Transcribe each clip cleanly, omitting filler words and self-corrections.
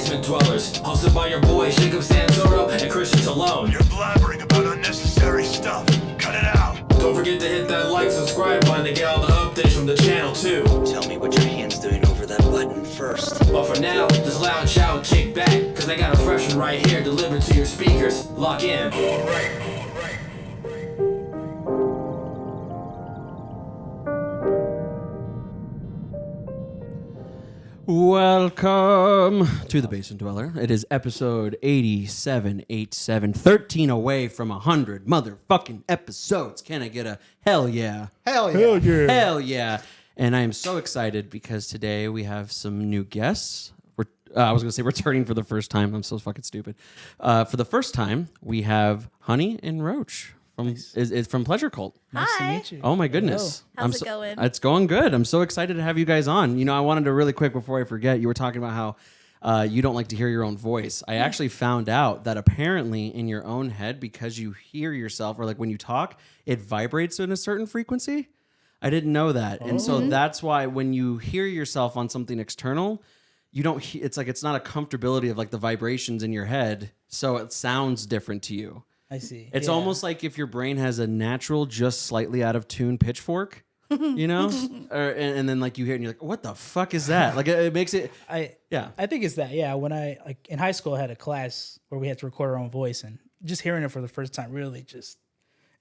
Basement Dwellers, hosted by your boys Jacob Santoro and Christian Talone. You're blabbering about unnecessary stuff. Cut it out. Don't forget to hit that like, subscribe button to get all the updates from the channel too. Tell me what your hand's doing over that button first. But for now, just loud shout and kick back, cause I got a fresh one right here delivered to your speakers. Lock in. Welcome to the Basement Dweller. It is episode 8787, 13 away from 100 motherfucking episodes. Can I get a hell yeah? Hell yeah. Hell yeah. And I am so excited because today we have some new guests. I was going to say returning for the first time. I'm so fucking stupid. For the first time, we have Honey and Roach is from Pleasure Cult. Nice to Hi. meet you. Oh my goodness. How's it going? It's going good. I'm so excited to have you guys on. You know, I wanted to really quick before I forget, you were talking about how you don't like to hear your own voice. I actually found out that apparently in your own head, because you hear yourself or like when you talk, it vibrates in a certain frequency. I didn't know that. And so that's why when you hear yourself on something external, you don't, it's like, it's not a comfortability of like the vibrations in your head. So it sounds different to you. I see. It's Yeah. almost like if your brain has a natural, just slightly out of tune pitchfork, you know? And then like you hear it and you're like, what the fuck is that? Like it makes it, I yeah. think it's that. Yeah, when I like in high school, I had a class where we had to record our own voice, and just hearing it for the first time really just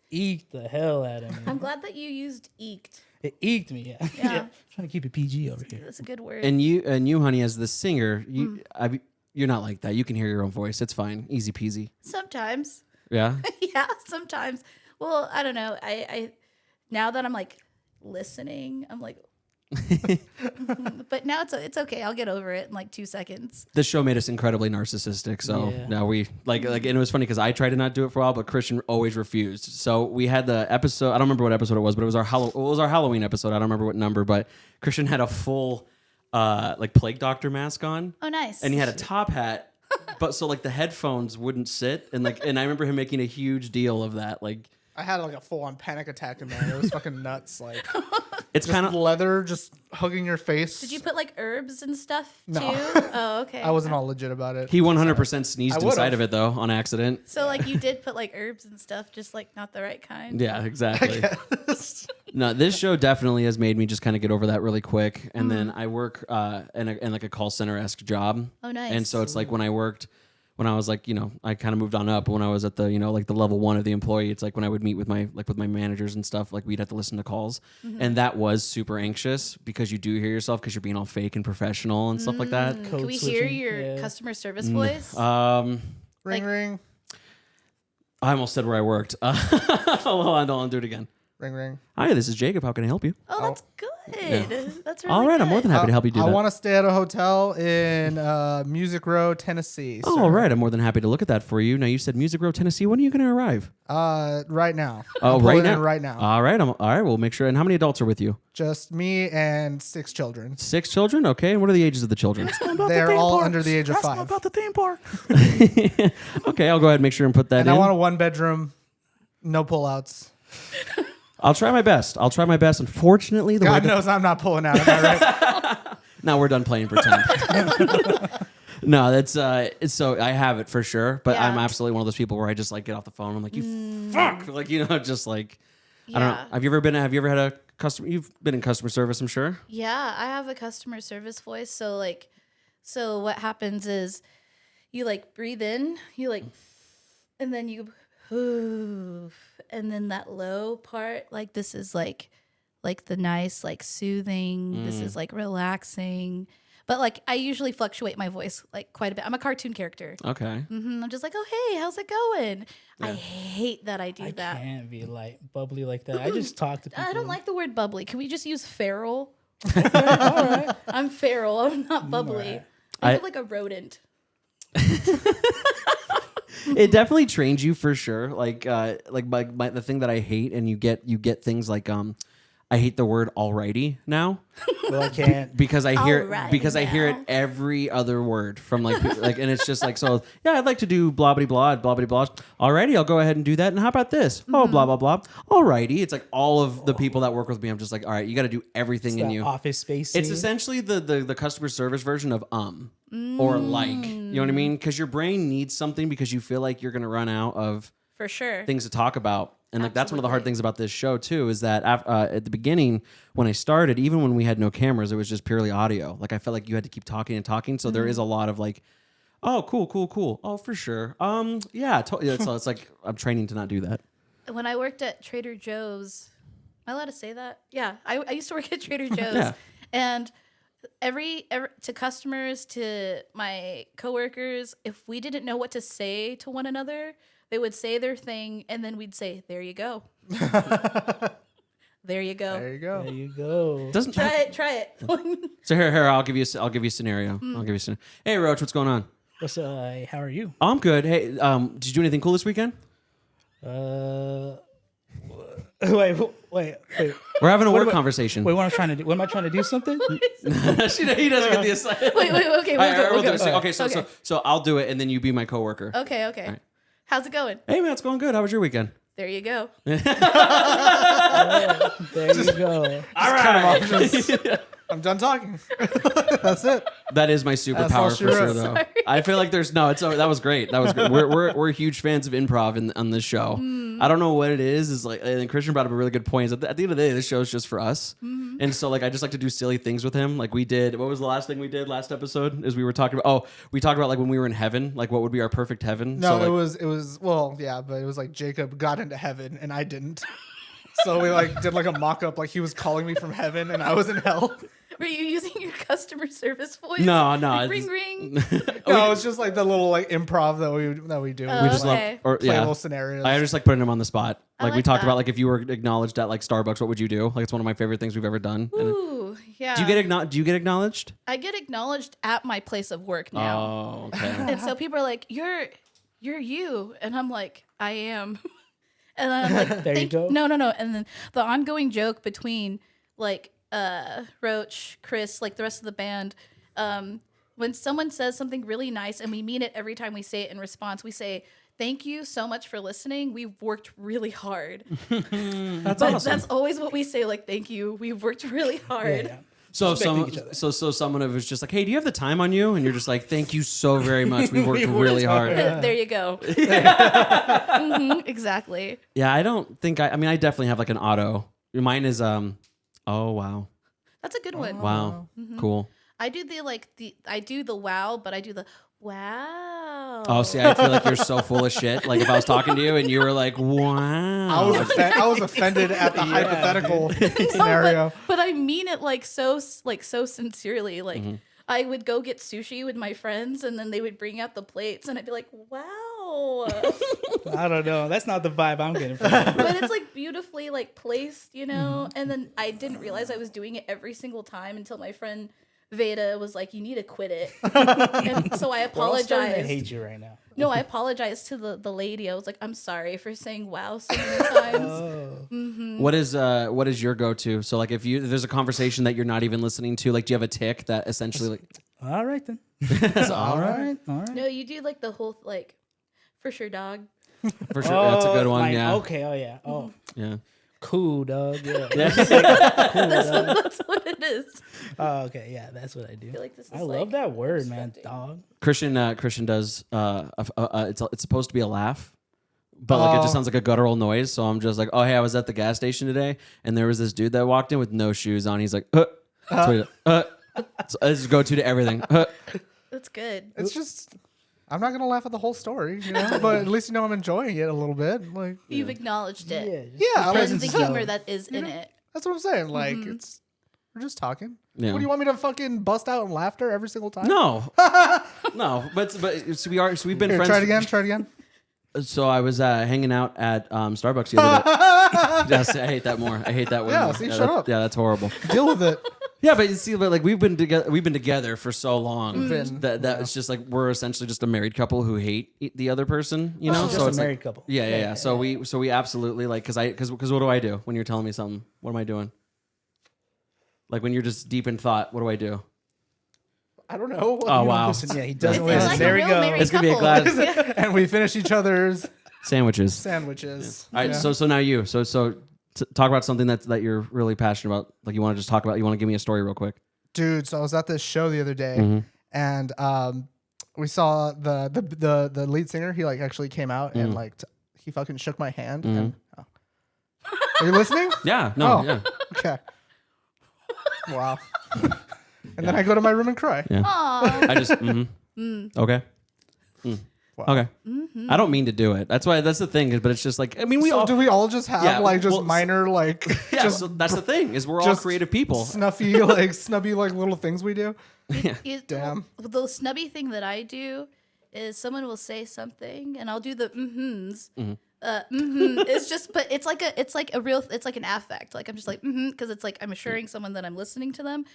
eked the hell out of me. I'm glad that you used eked. It eked me. Yeah. Yeah. Trying to keep it PG over here. That's a good word. And you, Honey, as the singer, you're not like that. You can hear your own voice. It's fine. Easy peasy. Sometimes. Yeah. Yeah, sometimes. Well, I don't know. I now that I'm like listening, I'm like but now it's okay. I'll get over it in like 2 seconds. This show made us incredibly narcissistic. So Yeah. now we like, and it was funny because I tried to not do it for a while, but Christian always refused. So we had the episode. I don't remember what episode it was, but it was our Halloween episode. I don't remember what number, but Christian had a full like plague doctor mask on. Oh, nice. And he had a top hat, but so like the headphones wouldn't sit, and I remember him making a huge deal of that. Like I had like a full-on panic attack in there. It was fucking nuts. Like it's just kind of leather just hugging your face. Did you put like herbs and stuff No. too? Oh, okay. I wasn't all legit about it. he 100% sneezed I would've. inside of it though on accident. So like you did put like herbs and stuff, just like not the right kind. Yeah, exactly. No, this show definitely has made me just kind of get over that really quick. And then I work in like a call center-esque job. Oh, nice. And so it's like when I was like, you know, I kind of moved on up. When I was at the, you know, like the level 1 of the employee, it's like when I would meet with my managers and stuff, like we'd have to listen to calls. And that was super anxious because you do hear yourself because you're being all fake and professional and stuff like that. Can we hear switching, your yeah. customer service voice? Ring like- ring, I almost said where I worked. Hold on, don't do it again. ring ring. Hi, this is Jacob. How can I help you? Oh, that's good. That's really All right, I'm more good. than happy to help you do I that. want to stay at a hotel in Music Row, Tennessee. Oh, all right, I'm more than happy to look at that for you. Now, you said Music Row, Tennessee. When are you going to arrive? Right now. Oh, I'm right pulling now. in right now. All right, all right. We'll make sure. And how many adults are with you? Just me and 6 children. 6 children. Okay. And what are the ages of the children? They're all under the age of 5. About the theme park. Okay, I'll go ahead and make sure and put that And in. I want a 1-bedroom, no pullouts. I'll try my best. Unfortunately, God knows I'm not pulling out. Am I right? Now we're done playing pretend. No, that's so I have it for sure, but I'm Yeah. absolutely one of those people where I just like get off the phone. I'm like, you fuck, like, you know, just like I don't know. Yeah. Have you ever had a customer? You've been in customer service, I'm sure. Yeah, I have a customer service voice. So what happens is you like breathe in, you like, and then you, and then that low part, like this is like the nice, like soothing. This is like relaxing. But like I usually fluctuate my voice like quite a bit. I'm a cartoon character. Okay. I'm just like, oh hey, how's it going? I hate that I do I that. can't be like bubbly like that. I just talk to people. I don't like the word bubbly. Can we just use feral? All right. I'm feral. I'm not bubbly. Right. I I- look like a rodent. It definitely trains you for sure. Like the thing that I hate, and you get things like I hate the word alrighty now Well, I can't. because I hear Alrighty I hear it now. every other word from like and it's just like, so yeah, I'd like to do blah blah blah blah blah blah. Alrighty, I'll go ahead and do that. And how about this? Oh, blah blah blah. Alrighty. It's like all of the people that work with me, I'm just like, all right, you got to do everything in That you. Office Space. It's scene. essentially the customer service version of or like. You know what I mean? Because your brain needs something because you feel like you're going to run out of For sure. things to talk about. And like that's one of the hard Absolutely. things about this show too is that at the beginning when I started, even when we had no cameras, it was just purely audio. Like I felt like you had to keep talking and talking. So there is a lot of like, oh, cool. Oh, for sure. Yeah. So it's like I'm training to not do that. When I worked at Trader Joe's, am I allowed to say that? Yeah, I used to work at Trader Joe's, Yeah. and every to customers, to my coworkers, if we didn't know what to say to one another, they would say their thing, and then we'd say, "There you go." There you go. There you go. There you go. Doesn't Try it. So here, I'll give you a scenario. I'll give you a scenario. Hey, Roach, what's going on? What's how are you? Oh, I'm good. Hey, did you do anything cool this weekend? Wait. We're having a work about- conversation. Wait, what am I trying to do? What am I trying to do? Something? He doesn't get the assignment. Wait. Okay. All right, we'll do Okay. it. Okay, so I'll do it, and then you be my coworker. Okay. right. How's it going? Hey, man, it's going good. How was your weekend? There you go. There you go. All right. I'm done talking. That's it. That is my all superpower she for sure, wrote. though. Sorry. I feel like that was great. That was great. We're huge fans of improv on this show. I don't know what it is. Is like, and Christian brought up a really good point. Is at the end of the day, this show is just for us. And so, like, I just like to do silly things with him. Like we did. What was the last thing we did last episode? Is we were talking about. Oh, we talked about like when we were in heaven. Like, what would be our perfect heaven? No, So, like, it was well, yeah, but it was like Jacob got into heaven and I didn't. So we like did like a mock up, like he was calling me from heaven and I was in hell. Were you using your customer service voice? No. Like, it's- ring. No, it's just like the little like improv that we do. Oh, We just okay. love, or play yeah. little scenarios. I just like putting him on the spot. Like we like talked that. about, like if you were acknowledged at like Starbucks, what would you do? Like it's one of my favorite things we've ever done. And Ooh, yeah. do you get acknowledged? I get acknowledged at my place of work now. Oh, okay. And so people are like, you're you. And I'm like, I am. And then I'm like, There you go. No. And then the ongoing joke between like Roach, Chris, like the rest of the band, when someone says something really nice and we mean it every time we say it in response, we say, thank you so much for listening. We've worked really hard. That's But awesome. that's always what we say, like, thank you. We've worked really hard. Yeah. So Respecting each other. so someone was just like, hey, do you have the time on you? And you're just like, thank you so very much. We worked really hard. There you go. Exactly. Yeah, I don't think I mean I definitely have like an auto. Mine is oh wow. That's a good one. Wow. Cool. I do the wow, but I do the wow. Oh, see, I feel like you're so full of shit. Like if I was talking to you and you were like, wow. I was offended at the hypothetical scenario. But I mean it like so sincerely. Like I would go get sushi with my friends, and then they would bring out the plates, and I'd be like, wow. I don't know. That's not the vibe I'm getting from it. But it's like beautifully like placed, you know. And then I didn't realize I was doing it every single time until my friend Veda was like, "You need to quit it." And so I We're all starting to apologized. hate you right now. No, I apologized to the lady. I was like, "I'm sorry for saying wow so many times." Oh. What is your go-to? So like if there's a conversation that you're not even listening to, like do you have a tick that essentially like All right then. All right. All right. No, you do like the whole like, for sure, dog. for sure that's a good one, like, yeah. Okay. Oh yeah. Oh, Yeah. cool, dog. Yeah. Yeah. That's what it is. Oh, okay. Yeah, that's what I do. I feel like this is I love like, that word, man. obstructing. Dog. Christian does it's supposed to be a laugh. But like it just sounds like a guttural noise, so I'm just like, oh hey, I was at the gas station today, and there was this dude that walked in with no shoes on. He's like, So this is go-to to everything. That's good. It's just I'm not gonna laugh at the whole story, you know, but at least you know I'm enjoying it a little bit. Like You've acknowledged Yeah. it. just Yeah, I like And presence the is humor relevant. that is in it. that's what I'm saying. Like we're just talking. Yeah. What do you want me to fucking bust out in laughter every single time? No, no, but so we've been Here, friends. try it again. Try it again. So I was hanging out at Starbucks the other day. Yes, I hate that more. I hate that way Yeah, more. see, yeah, shut that- up. Yeah, that's horrible. Deal with it. Yeah, but you see, but like we've been together for so long Been- that it's just like we're essentially just a married couple who hate the other person. You know, Just so a it's like- married couple. Yeah. So we absolutely like because what do I do when you're telling me something? What am I doing? Like when you're just deep in thought, what do I do? I don't know. Oh wow, Listen, yeah, he doesn't It's listen. like There a we real go. married It's gonna be a couple. glass- Yeah. And we finish each other's sandwiches. sandwiches. All right, Yeah. so now you talk about something that you're really passionate about. Like you want to just talk about. You want to give me a story real quick. Dude, so I was at this show the other day, and we saw the lead singer. He like actually came out and like he fucking shook my hand. And, are you listening? Yeah. No. Oh. Yeah. Okay. Wow. And then I go to my room and cry. Yeah. Aw. I just. Okay. Wow. Okay. I don't mean to do it. That's the thing. But it's just like, I mean, we So all do we all just have Yeah, like just well, minor like Yeah, just so that's the thing is we're all just creative people. snuffy like snubby like little things we do? Damn. The snubby thing that I do is someone will say something and I'll do the mm-hms. It's just, but it's like an affect. Like I'm just like because it's like I'm assuring someone that I'm listening to them.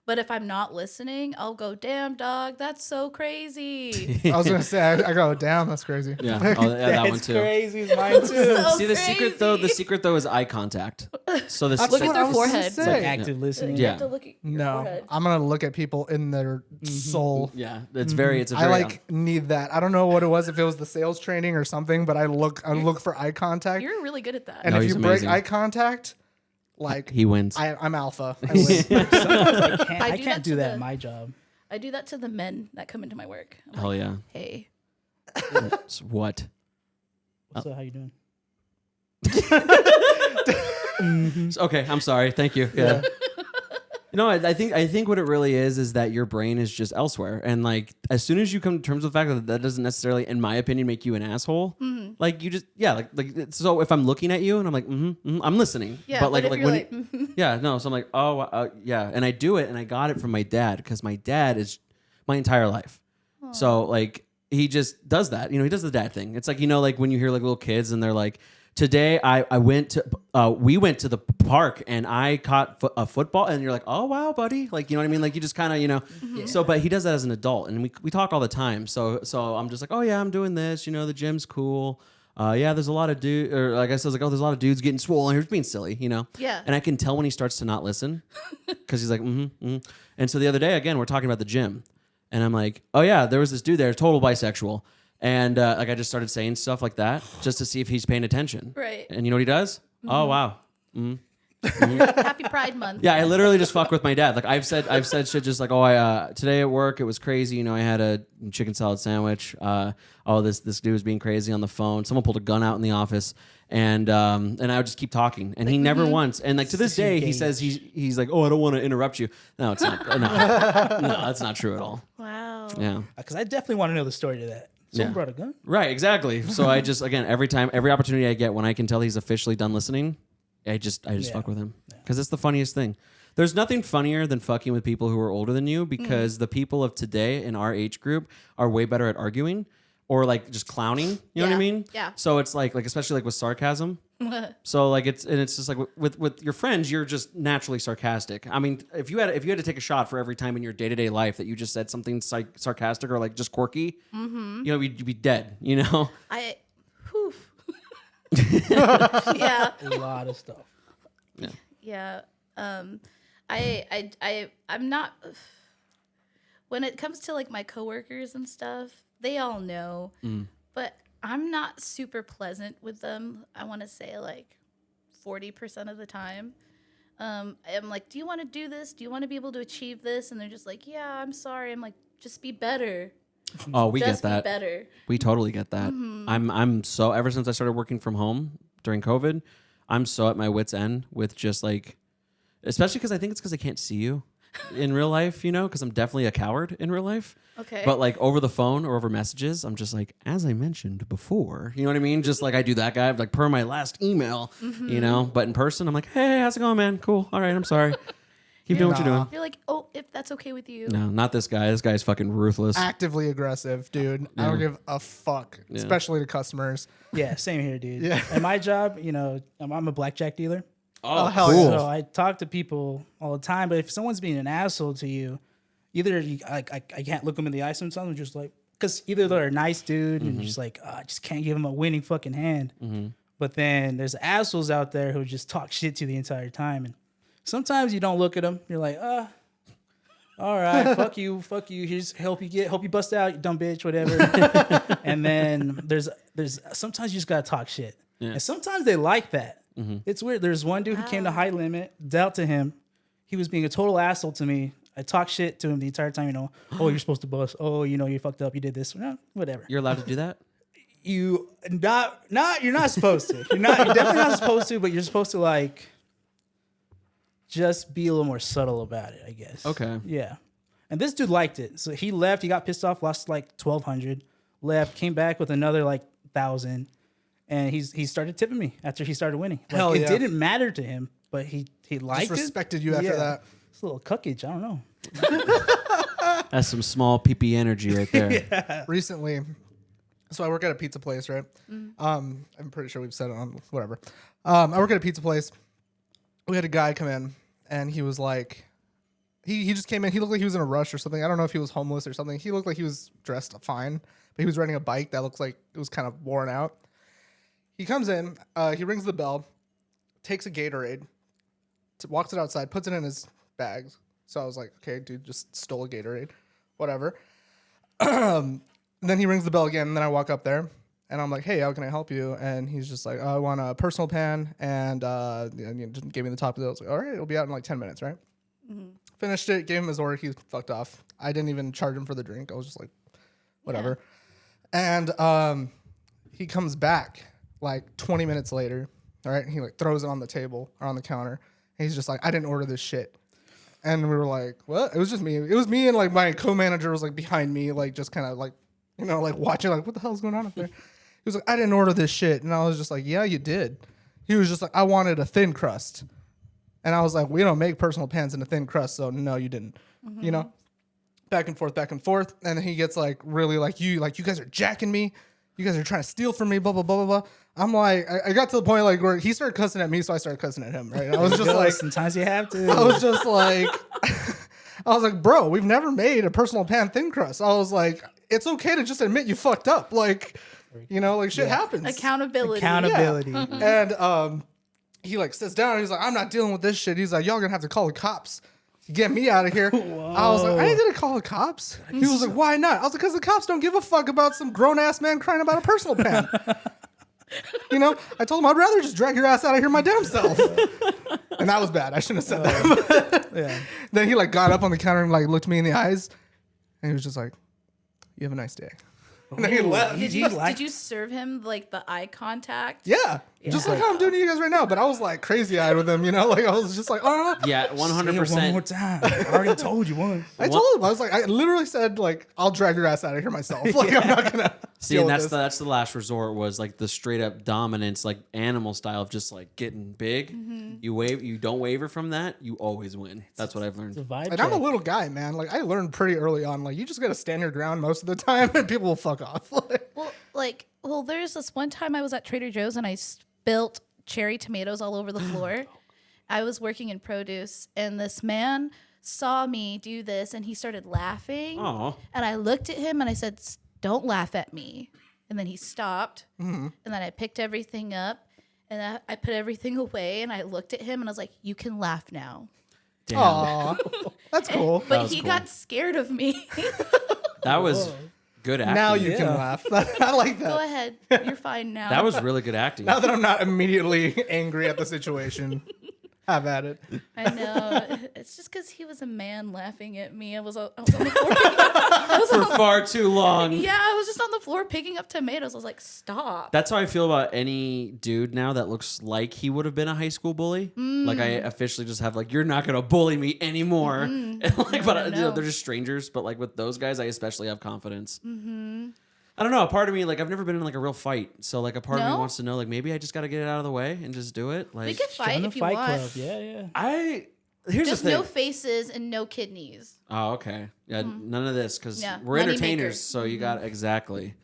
But if I'm not listening, I'll go, damn dog, that's so crazy. I was gonna say I go, damn, that's crazy. Yeah. Oh, yeah, that one It's too. crazy. It's mine too. So See the secret though. The crazy. secret though is eye contact. So the That's Look at what their I was gonna forehead. say. It's like Active listening. You Yeah. have to look at your No, forehead. I'm gonna look at people in their soul. yeah, it's very. It's a I very. like need that. I don't know what it was, if it was the sales training or something, but I look for eye contact. You're really good at that. And No, if he's you break amazing. eye contact, like he wins. I'm alpha. I win. I do can't that do to that in the- my job. I do that to the men that come into my work. I'm Hell like, yeah. hey, It's what? What's up? How you doing? Okay, I'm sorry. Thank you. Yeah. No, I think what it really is that your brain is just elsewhere, and like as soon as you come to terms with the fact that that doesn't necessarily, in my opinion, make you an asshole. Like you just so if I'm looking at you and I'm like I'm listening. yeah. But, if like you're when like, yeah, no. So I'm like, oh, yeah. And I do it, and I got it from my dad because my dad is my entire life. So, like, he just does that. You know, he does the dad thing. It's like, you know, like when you hear like little kids and they're like, today we went to the park and I caught a football, and you're like, oh, wow, buddy. Like, you know what I mean? Like, you just kind of, you know. So, but he does that as an adult, and we talk all the time. So I'm just like, oh, yeah, I'm doing this. You know, the gym's cool. Yeah, there's a lot of dudes, or like I said, like, oh, there's a lot of dudes getting swollen. He's being silly, you know? Yeah. And I can tell when he starts to not listen because he's like, And so the other day, again, we're talking about the gym. And I'm like, oh, yeah, there was this dude there, total bisexual. And like I just started saying stuff like that just to see if he's paying attention. Right. And you know what he does? Oh, wow. happy Pride Month. Yeah, I literally just fuck with my dad. Like I've said shit just like, oh, I today at work it was crazy. You know, I had a chicken salad sandwich. This dude was being crazy on the phone. Someone pulled a gun out in the office, and I would just keep talking, and he never once. And like to this day, he says he's like, oh, I don't want to interrupt you. No, it's not. No, that's not true at all. Wow. Yeah. Because I definitely want to know the story to that. Someone Yeah. brought a gun. Right. Exactly. So I just again every opportunity I get when I can tell he's officially done listening, I just fuck with him because it's the funniest thing. There's nothing funnier than fucking with people who are older than you because the people of today in our age group are way better at arguing or like just clowning. You know what I Yeah. mean? Yeah. So it's like especially like with sarcasm. So like it's just like with your friends, you're just naturally sarcastic. I mean, if you had to take a shot for every time in your day-to-day life that you just said something sarcastic or like just quirky, you know, you'd be dead. You know? Whew. Yeah. A lot of stuff. Yeah. I'm not. When it comes to like my coworkers and stuff, they all know, but I'm not super pleasant with them. I want to say like 40% of the time. I'm like, do you want to do this? Do you want to be able to achieve this? And they're just like, yeah, I'm sorry. I'm like, just be better. Oh, we Just get that. be better. We totally get that. I'm so ever since I started working from home during COVID, I'm so at my wit's end with just like, especially because I think it's because I can't see you in real life, you know, because I'm definitely a coward in real life. Okay. But like over the phone or over messages, I'm just like, as I mentioned before, you know what I mean? Just like I do that guy, like per my last email, you know. But in person, I'm like, hey, how's it going, man? Cool. All right, I'm sorry. Keep doing what you're doing. You're like, oh, if that's okay with you. No, not this guy. This guy's fucking ruthless. Actively aggressive, dude. I don't give a fuck, especially to customers. Yeah, same here, dude. Yeah. At my job, you know, I'm a blackjack dealer. Oh, hell cool. yeah. So I talk to people all the time, but if someone's being an asshole to you, either I can't look them in the eye sometimes. I'm just like, because either they're a nice dude and just like, I just can't give them a winning fucking hand. But then there's assholes out there who just talk shit to you the entire time. And sometimes you don't look at them. You're like, all right, fuck you. Here's hope you bust out, you dumb bitch, whatever. And then there's sometimes you just gotta talk shit. Yeah. And sometimes they like that. It's weird. There's one dude who came to High Limit, dealt to him. He was being a total asshole to me. I talk shit to him the entire time. Oh, you're supposed to bust. Oh, you fucked up. You did this. No, whatever. You're allowed to do that? You're not supposed to. You're definitely not supposed to. But you're supposed to like just be a little more subtle about it, I guess. Okay. Yeah. And this dude liked it, so he left. He got pissed off, lost like 1,200, left, came back with another like 1,000, and he started tipping me after he started winning. Like, Hell it yeah. didn't matter to him, but he liked Just it. respected you after that. It's a little cuckage. I don't know. That's some small PP energy right there. Recently, so I work at a pizza place, right? I'm pretty sure we've said it on whatever. I work at a pizza place. We had a guy come in, and he was like, he just came in. He looked like he was in a rush or something. I don't know if he was homeless or something. He looked like he was dressed fine, but he was riding a bike that looks like it was kind of worn out. He comes in, he rings the bell, takes a Gatorade, walks it outside, puts it in his bag. So I was like, okay, dude, just stole a Gatorade, whatever. And then he rings the bell again, and then I walk up there, and I'm like, hey, how can I help you? And he's just like, I want a personal pan, and just gave me the top of it. I was like, all right, it'll be out in like 10 minutes, right? Finished it, gave him his order, he fucked off. I didn't even charge him for the drink. I was just like, whatever. And he comes back like 20 minutes later, all right? And he like throws it on the table or on the counter. And he's just like, I didn't order this shit. And we were like, what? It was just me. It was me and like my co-manager was like behind me, like just kind of like, like watching, like, what the hell's going on up there? He was like, I didn't order this shit. And I was just like, yeah, you did. He was just like, I wanted a thin crust. And I was like, we don't make personal pans in a thin crust, so no, you didn't. Back and forth. And then he gets like really like you guys are jacking me. You guys are trying to steal from me, blah, blah, blah, blah, blah. I'm like, I got to the point like where he started cussing at me, so I started cussing at him, right? I was just like, sometimes you have to. I was just like, bro, we've never made a personal pan thin crust. I was like, it's okay to just admit you fucked up. Like, like shit happens. Accountability. And he like sits down and he's like, I'm not dealing with this shit. He's like, y'all gonna have to call the cops to get me out of here. I was like, I ain't gonna call the cops. He was like, why not? I was like, because the cops don't give a fuck about some grown ass man crying about a personal pan. I told him I'd rather just drag your ass out of here my damn self. And that was bad. I shouldn't have said that. Then he like got up on the counter and like looked me in the eyes and he was just like, you have a nice day. And then he left. Did you serve him like the eye contact? Yeah. Just like how I'm doing to you guys right now. But I was like crazy eyed with him, like I was just like, oh. Yeah, Say it one more 100%. time. I already told you once. I told him, I was like, I literally said like, I'll drag your ass out of here myself. Like I'm not gonna See, deal and with that's the last resort was like the straight up dominance, like animal style of just like getting big. You don't waver from that, you always win. That's what I've learned. It's a vibe And I'm a check. little guy, man. Like I learned pretty early on, like you just gotta stand your ground most of the time and people will fuck off. Well, there's this one time I was at Trader Joe's and I spilt cherry tomatoes all over the floor. I was working in produce and this man saw me do this and he started laughing. Aw. And I looked at him and I said, don't laugh at me. And then he stopped. And then I picked everything up and I put everything away and I looked at him and I was like, you can laugh now. Damn. Aw, that's cool. But was he cool. got scared of me. That was good acting. Now you can laugh. I like Go that. ahead. You're fine now. That was really good acting. Now that I'm not immediately angry at the situation, have at it. I know. It's just because he was a man laughing at me. I was on the floor. I was For on, far too long. yeah, I was just on the floor picking up tomatoes. I was like, stop. That's how I feel about any dude now that looks like he would have been a high school bully. Like I officially just have like, you're not gonna bully me anymore. And like, but no. they're just strangers. But like with those guys, I especially have confidence. I don't know. A part of me, like I've never been in like a real fight, so like a part of me No? wants to know, like maybe I just got to get it out of the way and just do it. We Like can Join fight the if you Fight want. Club. Yeah. here's Just the thing. no faces and no kidneys. Oh, okay. Yeah, none of this because Yeah, we're money entertainers. makers. So you got exactly.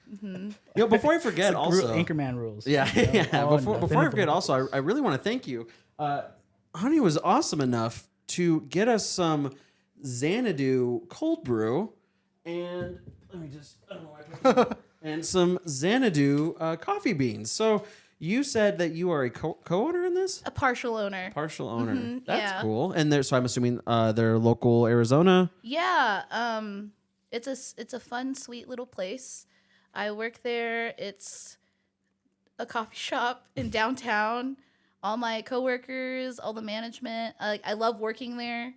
Yo, before I forget, also Anchorman rules. Yeah, yeah. All Before nothing I to forget, vote. also, I really want to thank you. Honey was awesome enough to get us some Xanadu cold brew, and let me just, I don't know why I put it and some Xanadu coffee beans. So you said that you are a co-owner in this? A partial owner. Partial owner. That's yeah. cool. And so I'm assuming they're local Arizona. Yeah. It's a fun, sweet little place. I work there. It's a coffee shop in downtown. All my coworkers, all the management. I love working there.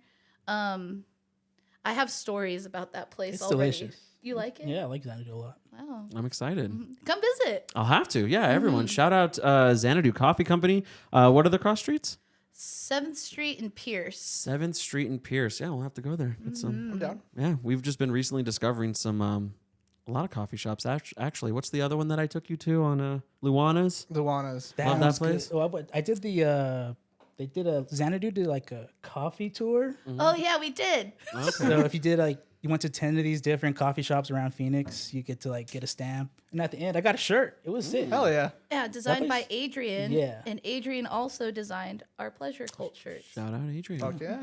I have stories about that place It's already. delicious. You like it? Yeah, I like Xanadu a lot. Wow. I'm excited. Come visit. I'll have to. Yeah, everyone. Shout out Xanadu Coffee Company. What are the cross streets? 7th Street and Pierce. 7th Street and Pierce. Yeah, we'll have to go there. Get some. I'm down. Yeah, we've just been recently discovering some a lot of coffee shops. Actually, what's the other one that I took you to on Luana's? Luana's. Love that was good. place. Oh, I did the. They did Xanadu did like a coffee tour. Oh yeah, we did. So if you did like you went to 10 of these different coffee shops around Phoenix, you get to like get a stamp. And at the end, I got a shirt. It was sick. Hell yeah. Yeah, designed by place- Adrian. Yeah. And Adrian also designed our pleasure cult shirts. Shout out Adrian. Fuck yeah.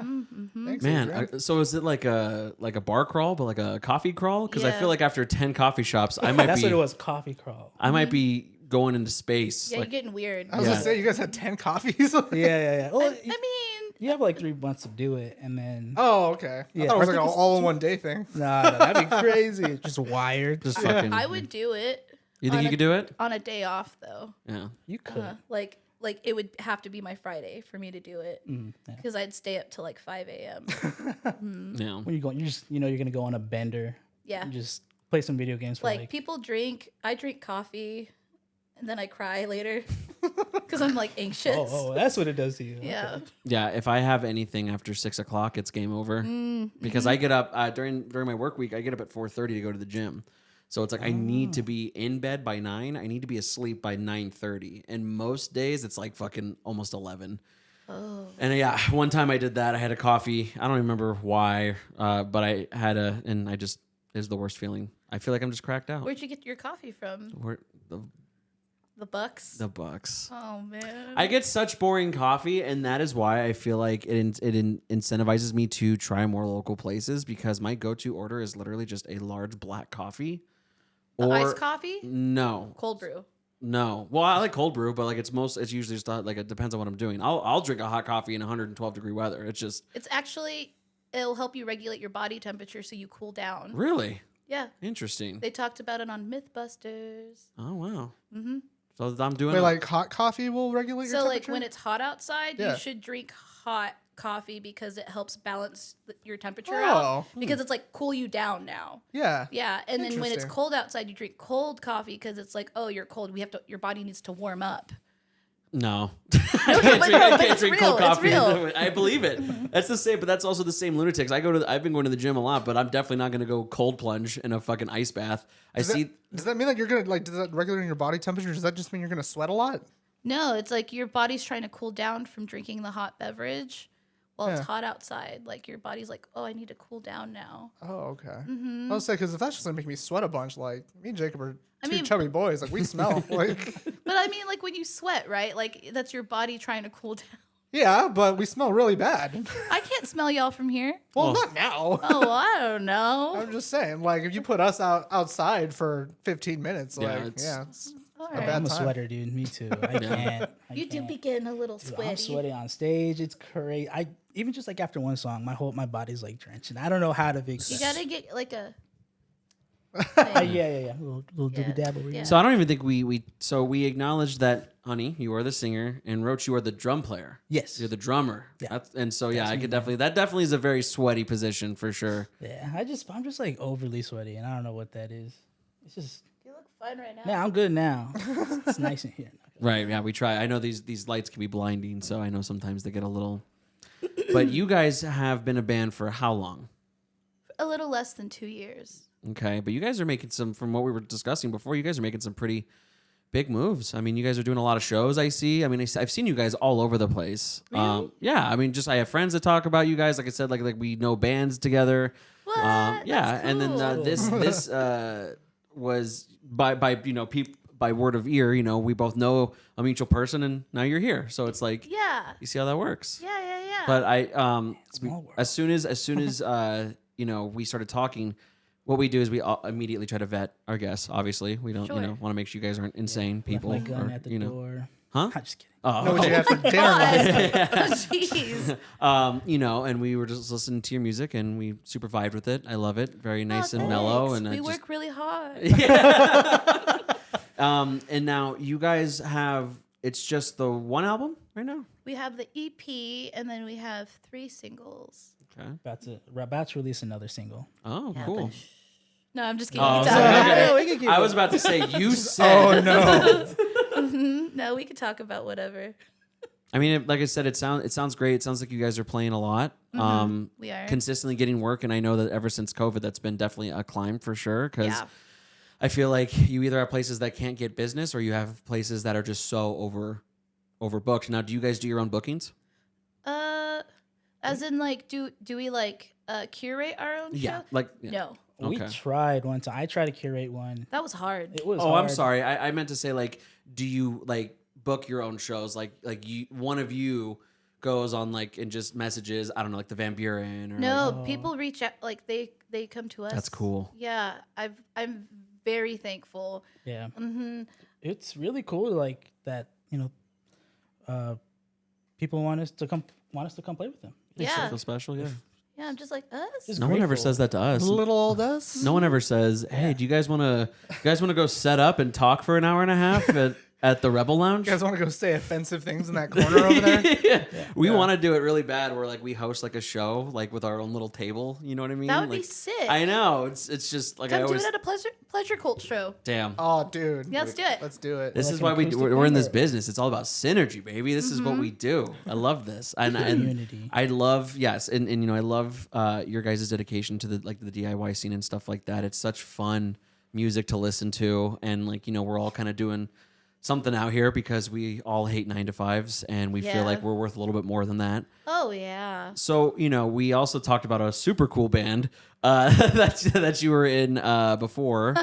Thanks, Man, Adrian. so is it like a bar crawl, but like a coffee crawl? Because I Yeah. feel like after 10 coffee shops, I might That's be what it was. Coffee crawl. I might be going into space. Yeah, Like, you're getting weird. I was Yeah. gonna say you guys had 10 coffees. Yeah. Well, I mean, you have like 3 months to do it, and then Oh, okay. I Yeah. thought it was I like think an it's all in one day thing. nah, that'd be crazy. It's just wired. just fucking. I would do it. You think on you a- could do it? on a day off though? Yeah. You could. Like it would have to be my Friday for me to do it Yeah. because I'd stay up till like 5 a.m. Yeah. When you go, you just you're gonna go on a bender. Yeah, And just play some video games for like like. people drink. I drink coffee, and then I cry later because I'm like anxious. Oh, that's what it does to you. Yeah. Yeah, if I have anything after 6 o'clock, it's game over. Because I get up during my work week. I get up at 4:30 to go to the gym, so it's like I need to be in bed by 9. I need to be asleep by 9:30, and most days it's like fucking almost 11. Oh. And yeah, one time I did that. I had a coffee. I don't remember why, but I had and I just it was the worst feeling. I feel like I'm just cracked out. Where'd you get your coffee from? Where The Bucks. the Bucks. Oh man. I get such boring coffee, and that is why I feel like it incentivizes me to try more local places because my go-to order is literally just a large black coffee. Iced coffee. No, Cold brew. no. Well, I like cold brew, but like it's usually just like it depends on what I'm doing. I'll drink a hot coffee in 112 degree weather. It's just It's actually it'll help you regulate your body temperature so you cool down. really Yeah. interesting. They talked about it on Mythbusters. Oh wow. Mm-hmm. So I'm doing Wait, it. like hot coffee will regulate your So temperature? like when it's hot outside, Yeah. you should drink hot coffee because it helps balance your temperature Oh. out because it's like cool you down now. Yeah. Yeah, and then when it's Interesting. cold outside, you drink cold coffee because it's like, oh, you're cold. Your body needs to warm up. No. but I no, but can't it's drink real, cold it's coffee. real. I believe it. That's the same, but that's also the same lunatics. I've been going to the gym a lot, but I'm definitely not going to go cold plunge in a fucking ice bath. Does that mean like you're gonna like does that regulate your body temperature? Does that just mean you're gonna sweat a lot? No, it's like your body's trying to cool down from drinking the hot beverage while Yeah. it's hot outside. Like your body's like, oh, I need to cool down now. Oh, okay. Mm-hmm. I was say because if that's just gonna make me sweat a bunch, like me and Jacob are two mean- chubby boys, like we smell. Like But I mean, like when you sweat, right? Like that's your body trying to cool down. yeah, but we smell really bad. I can't smell y'all from here. Well, not now. Oh, I don't know. I'm just saying, like if you put us outside for 15 minutes, Yeah, like it's- it's All a right. bad I'm a time. sweater, dude. Me too. I can't. I You do can't. be getting a little Dude, sweaty. I'm sweaty on stage. It's crazy. I even just like after one song, my body's like drenching. I don't know how to fix You it. gotta get like a. Yeah. Little Yeah, dibby dabble. yeah. So I don't even think we acknowledged that, honey, you are the singer, and Roach, you are the drum player. Yes. You're the drummer. Yeah. And so yeah, I could that definitely is a very sweaty position for sure. Yeah. I'm just like overly sweaty, and I don't know what that is. It's just. You look fine right now. Nah, I'm good now. It's nice in here. Right. Yeah, we try. I know these lights can be blinding, so I know sometimes they get a little. But you guys have been a band for how long? A little less than 2 years. Okay, but you guys are making from what we were discussing before, you guys are making some pretty big moves. I mean, you guys are doing a lot of shows, I see. I mean, I've seen you guys all over the place. Really? Yeah, I mean, just I have friends that talk about you guys. Like I said, like we know bands together. What? Yeah, That's and then cool. this was by by word of ear. You know, we both know a mutual person, and now you're here. So it's like, Yeah. you see how that works. Yeah. But I Small world. as soon as we started talking, what we do is we immediately try to vet our guests. Obviously, we don't Sure. want to make sure you guys aren't insane people. Left my gun or, at the you know, door. Huh? I'm just kidding. know what you had for dinner last night. Jeez. And we were just listening to your music, and we super vibed with it. I love it, very nice Oh, and mellow. thanks. And we I just, work really hard. and now you guys have it's just the one album right now. We have the EP, and then we have 3 singles. Okay. About to release another single. Oh, cool. No, I'm just kidding. Oh, You I was talk like, about okay. Yeah, we can keep I it. was about to say you said. Oh no. it. No, we could talk about whatever. I mean, like I said, it sounds great. It sounds like you guys are playing a lot. We are. Consistently getting work, and I know that ever since COVID, that's been definitely a climb for sure. Because Yeah. I feel like you either have places that can't get business, or you have places that are just so overbooked. Now, do you guys do your own bookings? As in, like, do we like curate our own Yeah, show? like yeah. No, We Okay. tried one time. I tried to curate one. that was hard. It was. Oh, hard. I'm sorry. I meant to say like, do you like book your own shows? Like you, one of you goes on like and just messages. I don't know, like the Van Buren or No, like, people reach out, like they come to us. That's cool. Yeah, I'm very thankful. Yeah. Mm-hmm. It's really cool, like that. People want us to come play with them. Yeah, feel special. Yeah. yeah. I'm just like us. Just No one ever grateful. says that to us. Little old us. No one ever says, "Hey, do you guys want to go set up and talk for an hour and a half at the Rebel Lounge?" You guys want to go say offensive things in that corner over there? Yeah. We want to do it really bad. Where like we host like a show like with our own little table. You know what I mean? That would be Like, sick. I know. It's just like I Come do always. it at a pleasure cult show. Damn. Oh, dude. Yeah, let's do it. Let's do it. This Like is an why acoustic we're in this thing, or- business. It's all about synergy, baby. This is what we do. I love this. And Community. I love and you know I love your guys' dedication to the DIY scene and stuff like that. It's such fun music to listen to, and like you know we're all kind of doing something out here because we all hate 9-to-5s and we feel Yeah. like we're worth a little bit more than that. Oh yeah. So you know we also talked about a super cool band that you were in before.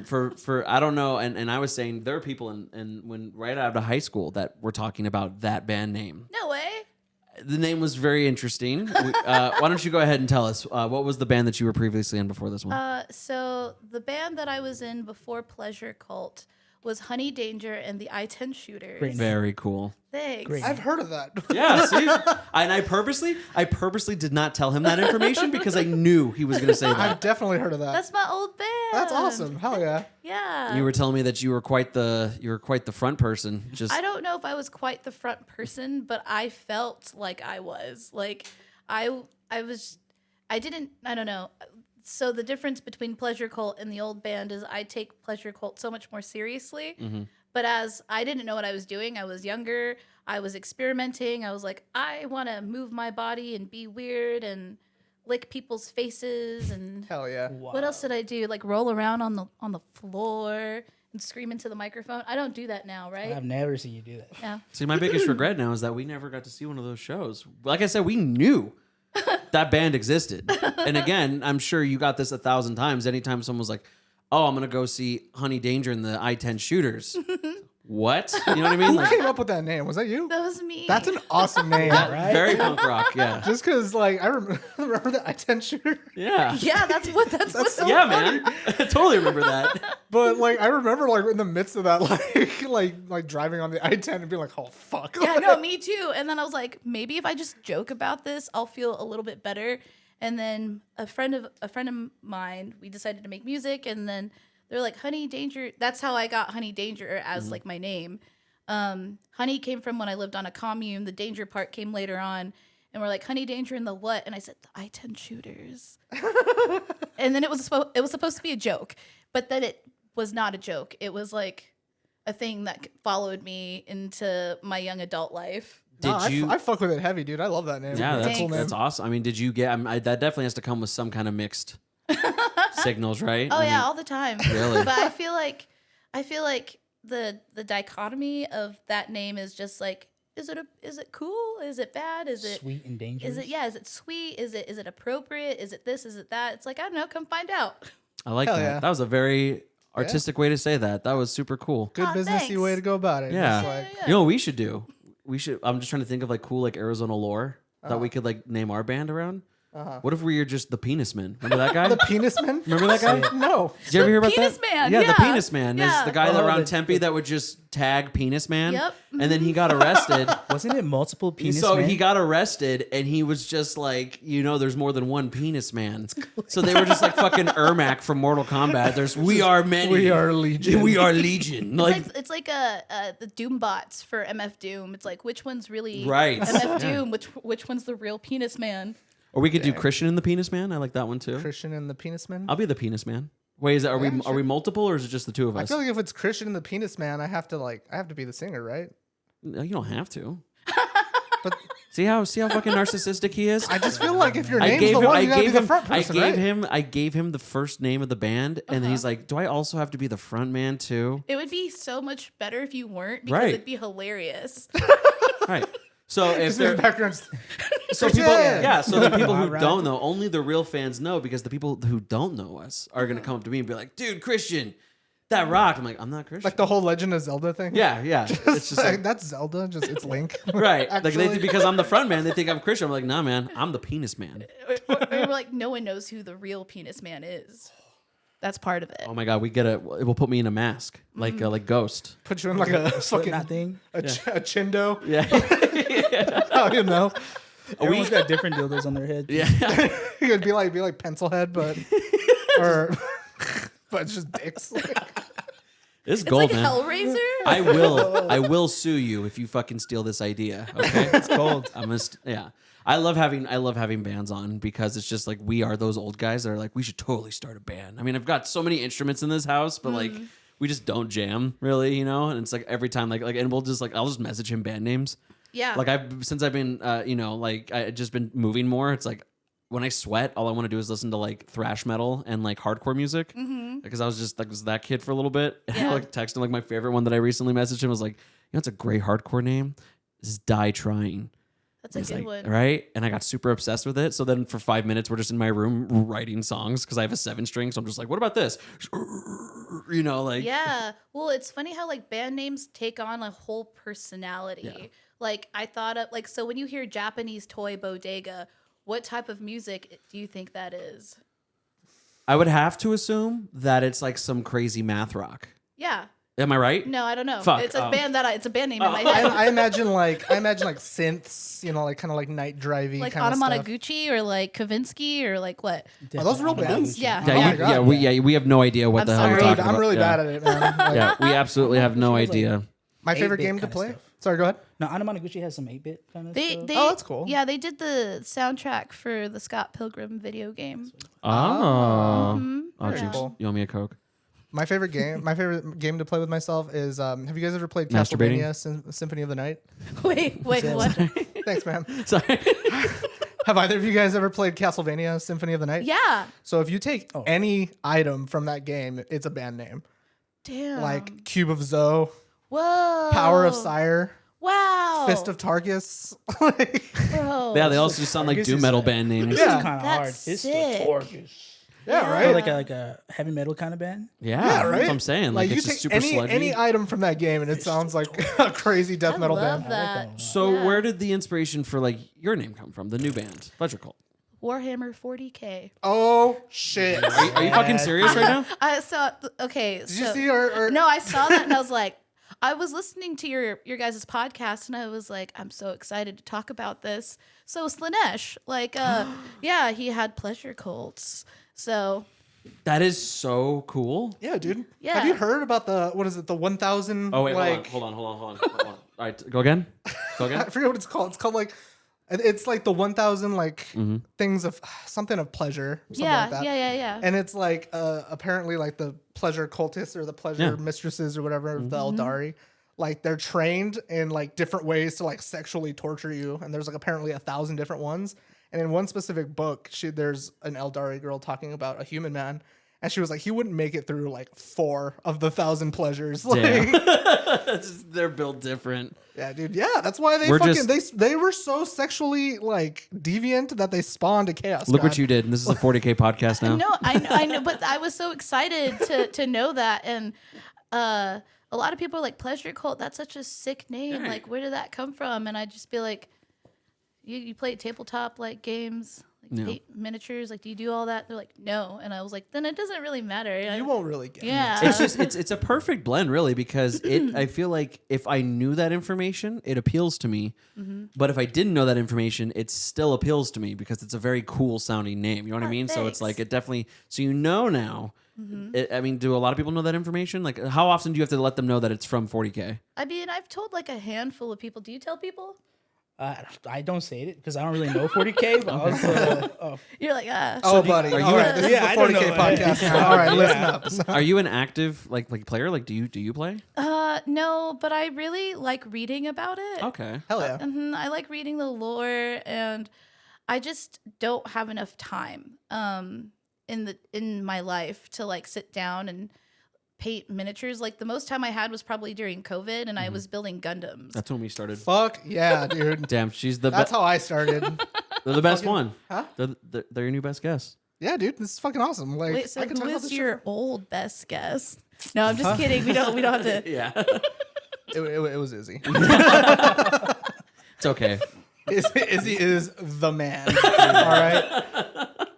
For I don't know, and I was saying there are people in when right out of high school that were talking about that band name. No way. The name was very interesting. Why don't you go ahead and tell us what was the band that you were previously in before this one? So the band that I was in before Pleasure Cult was Honey Danger and the I-10 Shooters. Great. Very cool. Thanks. Great. I've heard of that. Yeah, see, and I purposely did not tell him that information because I knew he was going to say that. I've definitely heard of that. That's my old band. That's awesome. Hell yeah. Yeah. You were telling me that you were quite the front person. Just I don't know if I was quite the front person, but I felt like I was. Like I don't know. So the difference between Pleasure Cult and the old band is I take Pleasure Cult so much more seriously. But as I didn't know what I was doing, I was younger, I was experimenting. I was like, I want to move my body and be weird and lick people's faces and Hell yeah. what else did I do? Like roll around on the floor and scream into the microphone. I don't do that now, right? I've never seen you do that. Yeah. see, my biggest regret now is that we never got to see one of those shows. Like I said, we knew that band existed. And again, I'm sure you got this 1,000 times. Anytime someone was like, "Oh, I'm gonna go see Honey Danger and the I-10 Shooters." What? You know what I mean? Who Like, came up with that name? Was that you? That was me. That's an awesome name. Right? very punk rock. Yeah. Just because, like, I remember the I-10 shooter. Yeah. Yeah, that's what's so Yeah, funny. man. I totally remember that. But like, I remember like in the midst of that, like driving on the I-10 and being like, "Oh fuck." Yeah, no, me too. And then I was like, maybe if I just joke about this, I'll feel a little bit better. And then a friend of mine, we decided to make music, and then they're like, Honey Danger. That's how I got Honey Danger as like my name. Honey came from when I lived on a commune. The danger part came later on. And we're like, Honey Danger and the what? And I said, the I-10 Shooters. And then it was supposed to be a joke. But then it was not a joke. It was like a thing that followed me into my young adult life. Did No, you? I fuck with it heavy, dude. I love that name. Yeah, that's Thanks. that's awesome. I mean, did you get? That definitely has to come with some kind of mixed signals, right? Oh I yeah, mean, all the time. Really? But I feel like the dichotomy of that name is just like, is it cool? Is it bad? Is it Sweet and dangerous. Is it sweet? Is it appropriate? Is it this? Is it that? It's like, I don't know, come find out. I like Hell that. yeah. That was a very artistic way to say that. That was super cool. Good Aw, businessy thanks. way to go about it. Yeah. Just like, Yeah. You know what we should do? We should. I'm just trying to think of like cool like Arizona lore that we could like name our band around. What if we were just the Penis Men? Remember that guy? the Penis Man. Remember that guy? No. Did you ever hear about Penis that? Man, Yeah, the yeah. Penis Man. There's Yeah. the guy Oh, around the- Tempe that would just tag Penis Man. Yep. And then he got arrested. Wasn't it multiple penis So men? he got arrested, and he was just like, there's more than one Penis Man. So they were just like fucking Ermac from Mortal Kombat. There's we are many. We are legion. We are legion. It's like the Doom bots for MF Doom. It's like, which one's really Right. MF Doom? Which one's the real Penis Man? Or we could do Christian and the Penis Man. I like that one too. Christian and the Penis Man. I'll be the Penis Man. Wait, are we multiple or is it just the two of I us? feel like if it's Christian and the Penis Man, I have to be the singer, right? No, you don't have to. But See how fucking narcissistic he is. I just feel like if your name's the one, you gotta be the front person, right? I gave him the first name of the band, and then he's like, "Do I also have to be the front man too?" It would be so much better if you weren't because Right. it'd be hilarious. Right. So if Just in they're the background. so people, Yeah. yeah. So the people who Right. don't know, only the real fans know because the people who don't know us are gonna come up to me and be like, "Dude, Christian, that rocked." I'm like, "I'm not Christian." Like the whole Legend of Zelda thing. yeah. It's just like that's Zelda. Just it's Link. right. Like they Actually. think because I'm the front man, they think I'm Christian. I'm like, "Nah, man, I'm the Penis Man." Or like no one knows who the real Penis Man is. That's part of it. Oh my god, we get it will put me in a mask like Ghost. Put you in like a fucking Slipknot thing. a chindo. Yeah. I don't know. Everyone's got different dildos on their head. Yeah. It would be like pencil head, but or but it's just dicks. It's It's gold, like man. Hellraiser. I will sue you if you fucking steal this idea. Okay, it's gold. Yeah, I love having bands on because it's just like we are those old guys that are like we should totally start a band. I mean, I've got so many instruments in this house, but like we just don't jam really, you know. And it's like every time and we'll just I'll just message him band names. Yeah. Like since I've been I just been moving more. It's like when I sweat, all I want to do is listen to like thrash metal and like hardcore music. Because I was just like was that kid for a little bit. And Yeah. I like texted him like my favorite one that I recently messaged him was like, it's a great hardcore name. This is Die Trying. That's a He's good like, one. right? And I got super obsessed with it. So then for 5 minutes, we're just in my room writing songs because I have a 7-string. So I'm just like, what about this? You know, like Yeah. Well, it's funny how like band names take on a whole personality. Yeah. Like I thought of so when you hear Japanese toy bodega, what type of music do you think that is? I would have to assume that it's like some crazy math rock. Yeah. Am I right? No, I don't know. Fuck. It's a band it's a band name in my I, head. I imagine like synths, you know, like kind of like night drivey Like kind of stuff. Automata or like Kavinsky or like what? Are those real bands? Yeah. Oh my God, we have no idea what I'm the hell you're sorry. talking I'm about. really Yeah. bad at it, man. Like, Yeah, we absolutely have no Sounds like- idea. my favorite 8-bit game to kinda play. stuff. Sorry, go ahead. No, Anamanaguchi has some 8-bit kind of They stuff. they Oh, that's cool. Yeah, they did the soundtrack for the Scott Pilgrim video game. Oh, oh, Very geez. cool. You owe me a Coke. My favorite game to play with myself is have you guys ever played Masturbating? Castlevania Symphony of the Night? Wait, what? Thanks, man. Sorry. Have either of you guys ever played Castlevania Symphony of the Night? Yeah. So if you take any item from that game, it's a band name. Damn. Like Cube of Zoe, whoa. Power of Sire, Wow. Fist of Targus. Like, Bro. Yeah, they also just sound like Targus doom is metal like- band names. Yeah. kind of hard. That's It's the sick. Torgus. yeah, right. Like a heavy metal kind of band. Yeah, Yeah, right. That's what I'm saying. Like, you it's just take super sludgy. any item from that game, and it sounds like a crazy death I metal love band. that. So Yeah. where did the inspiration for like your name come from? The new band, Pleasure Cult. Warhammer 40K. Oh shit! Are you fucking serious right now? I saw. Okay. Did you see our No, I saw that and I was like, I was listening to your guys' podcast and I was like, I'm so excited to talk about this. So Slanesh, like, yeah, he had pleasure cults. So That is so cool. Yeah, dude. Yeah. Have you heard about the 1,000? Oh wait, like, hold on. Hold on. All right, go again. Go I again. forget what it's called. It's called like it's like the 1,000 like things of something of pleasure. Something yeah, like that. yeah. And it's like apparently like the pleasure cultists or the pleasure mistresses or whatever of the Eldari, like they're trained in like different ways to like sexually torture you. And there's like apparently 1,000 different ones. And in one specific book, there's an Eldari girl talking about a human man. And she was like, he wouldn't make it through like 4 of the 1,000 pleasures. Damn. Like, They're built different. yeah, dude. Yeah, that's why they We're fucking just- they were so sexually like deviant that they spawned a chaos. Look what god. you did. And this is a 40K podcast now. No, I know, but I was so excited to know that. And a lot of people are like, pleasure cult, that's such a sick name. Right. Like, where did that come from? And I just be like, you play tabletop like games, like No. paint miniatures, like do you do all that? They're like, no. And I was like, then it doesn't really matter. You won't really get it. Yeah. It's just it's a perfect blend really because I feel like if I knew that information it appeals to me, but if I didn't know that information it still appeals to me because it's a very cool sounding name, you know what I Oh, mean? So it's thanks. like it definitely so you know now. I mean, do a lot of people know that information? Like how often do you have to let them know that it's from 40K? I mean, I've told like a handful of people. Do you tell people? I don't say it because I don't really know 40K, but also, You're like, Oh, buddy. are you All right, a- this Yeah, is I a don't 40K know. podcast now. All right, listen up. Are you an active like player? Like, do you play? no, but I really like reading about it. Okay. Hell yeah. I like reading the lore, and I just don't have enough time in my life to like sit down and paint miniatures. Like the most time I had was probably during COVID, and I was building Gundams. That's when we started. Fuck yeah, dude. Damn, she's the That's best. how I started. They're the best one. Huh? They're your new best guest. Yeah, dude, this is fucking awesome. Like, Wait, so I can talk who about is this your shit. old best guess? No, I'm just kidding. We don't have to. Yeah. It was Izzy. It's okay. Izzy is the man. All right.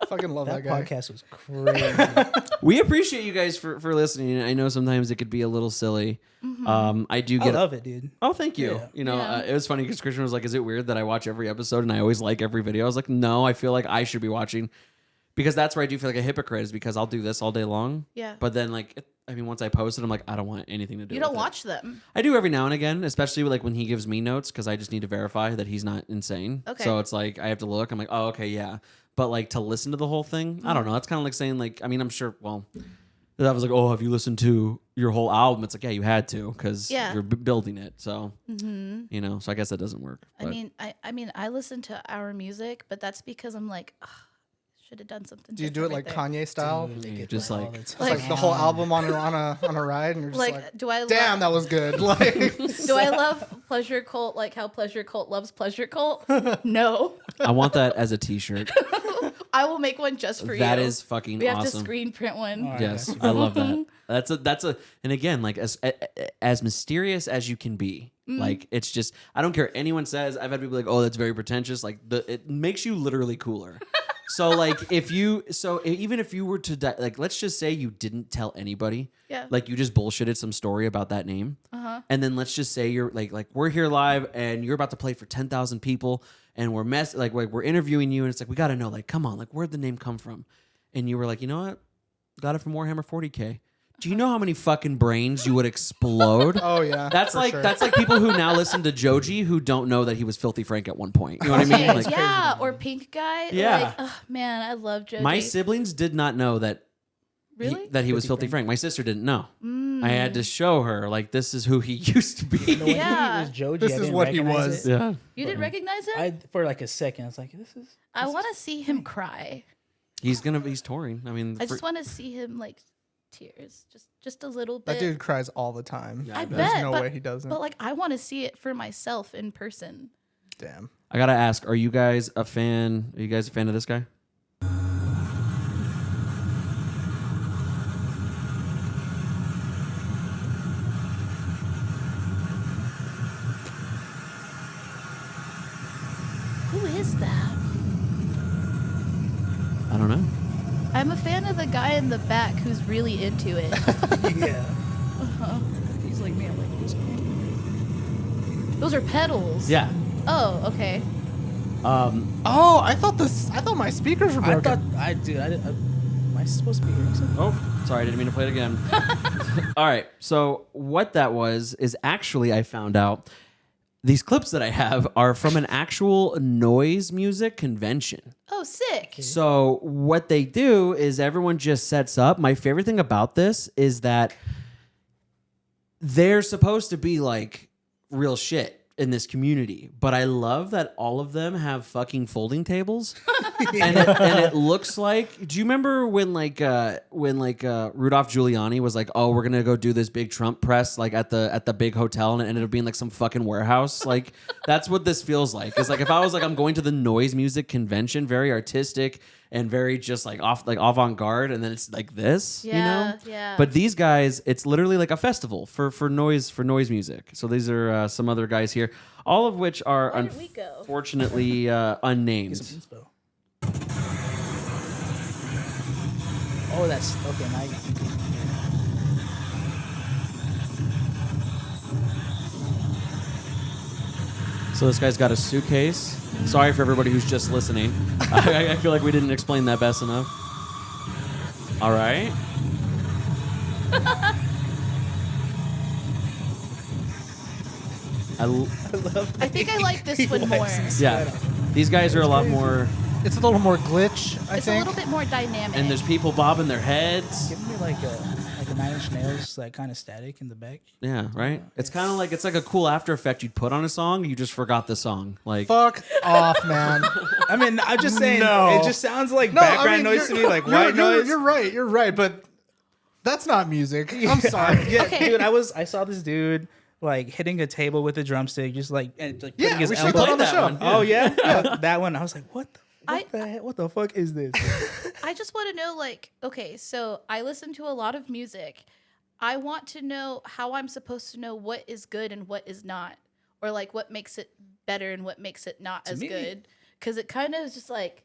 Fucking love that, that guy. podcast was crazy. We appreciate you guys for listening. I know sometimes it could be a little silly. I do I get. love it, dude. Oh, thank you. Yeah. You know, Yeah. it was funny because Christian was like, "Is it weird that I watch every episode and I always like every video?" I was like, "No, I feel like I should be watching." Because that's where I do feel like a hypocrite, is because I'll do this all day long. Yeah. But then, like, I mean, once I post it, I'm like, I don't want anything to do You with don't it. watch them. I do every now and again, especially like when he gives me notes, because I just need to verify that he's not insane. Okay. So it's like I have to look. I'm like, oh, okay, yeah. But like to listen to the whole thing, I don't know. That's kind of like saying like, I mean, I'm sure. Well, that was like, oh, have you listened to your whole album? It's like, yeah, you had to because Yeah. you're building it. So you know, so I guess that doesn't work. I mean, I listen to our music, but that's because I'm like, should have done something. Do you do it like Kanye style? just All like- the It's time. like the whole album on a ride, and you're just Like, like, do I damn, that was good. Like, do I love Pleasure Cult like how Pleasure Cult loves Pleasure Cult? No. I want that as a T-shirt. I will make one just for you. That is fucking We have to awesome. screen print one. All right. Yes, I love that. That's a and again, like as mysterious as you can be. Like it's just I don't care what anyone says. I've had people like, oh, that's very pretentious. Like it makes you literally cooler. So like even if you were to die, like let's just say you didn't tell anybody. Yeah. Like you just bullshitted some story about that name. And then let's just say you're like we're here live and you're about to play for 10,000 people and we're interviewing you and it's like we got to know like come on, like where'd the name come from? And you were like, "You know what? Got it from Warhammer 40K." Do you know how many fucking brains you would explode? oh yeah, That's for like sure. that's like people who now listen to Joji who don't know that he was Filthy Frank at one point. You know what I mean? Like Yeah, or Pink Guy. Yeah. Like, oh, man, I love Joji. my siblings did not know that Really? that he was Filthy Frank. My sister didn't know. I had to show her like this is who he used to be. When Yeah. he was Joji, This I is didn't what he recognize was. it. Yeah. You didn't recognize him? I for like a second, I was like, "This is." I want to see him cry. He's touring. I mean, I just want to see him like tears, just a little bit. That dude cries all the time. I There's bet, no but, way he doesn't. But like, I want to see it for myself in person. Damn. I gotta ask, are you guys a fan? Are you guys a fan of this guy? Who is that? I don't know. I'm a fan of the guy in the back who's really into it. Yeah. He's like, man, like this. Those are pedals. Yeah. Oh, okay. Oh, I thought my speakers were I broken. thought am I supposed to be hearing something? Oh, sorry, I didn't mean to play it again. All right, so what that was is actually I found out these clips that I have are from an actual noise music convention. Oh, sick. So what they do is everyone just sets up. My favorite thing about this is that they're supposed to be like real shit in this community, but I love that all of them have fucking folding tables, and it looks like. Do you remember when Rudolph Giuliani was like, "Oh, we're gonna go do this big Trump press like at the big hotel," and it ended up being like some fucking warehouse? Like that's what this feels like. It's like if I was like I'm going to the noise music convention, very artistic and very just like avant-garde, and then it's like this, you Yeah, know? yeah. But these guys, it's literally like a festival for noise music. So these are some other guys here, all of which are Why didn't we go? unfortunately unnamed. Inspo. Oh, that's okay. Now So this guy's got a suitcase. Sorry for everybody who's just listening. I feel like we didn't explain that best enough. All right. I think I like this one more. Yeah, these guys are a lot more, It's a little more glitch, I It's think. a little bit more dynamic. and there's people bobbing their heads. Give me like a 9 Inch Nails, like kind of static in the back. Yeah, right. It's kind of like it's like a cool after effect you'd put on a song. You just forgot the song. Like, Fuck off, man. I mean, I'm just saying, No. it just sounds like background noise to me, like white noise. You're right, but that's not music. I'm sorry. Yeah, Okay. dude, I saw this dude like hitting a table with a drumstick, just like and like Yeah, putting his we should elbow put on the that show. one. Oh yeah, that one. I was like, what I- the heck? What the fuck is this? I just want to know, like, okay, so I listen to a lot of music. I want to know how I'm supposed to know what is good and what is not, or like what makes it better and what makes it not as me- good. Because it kind of is just like,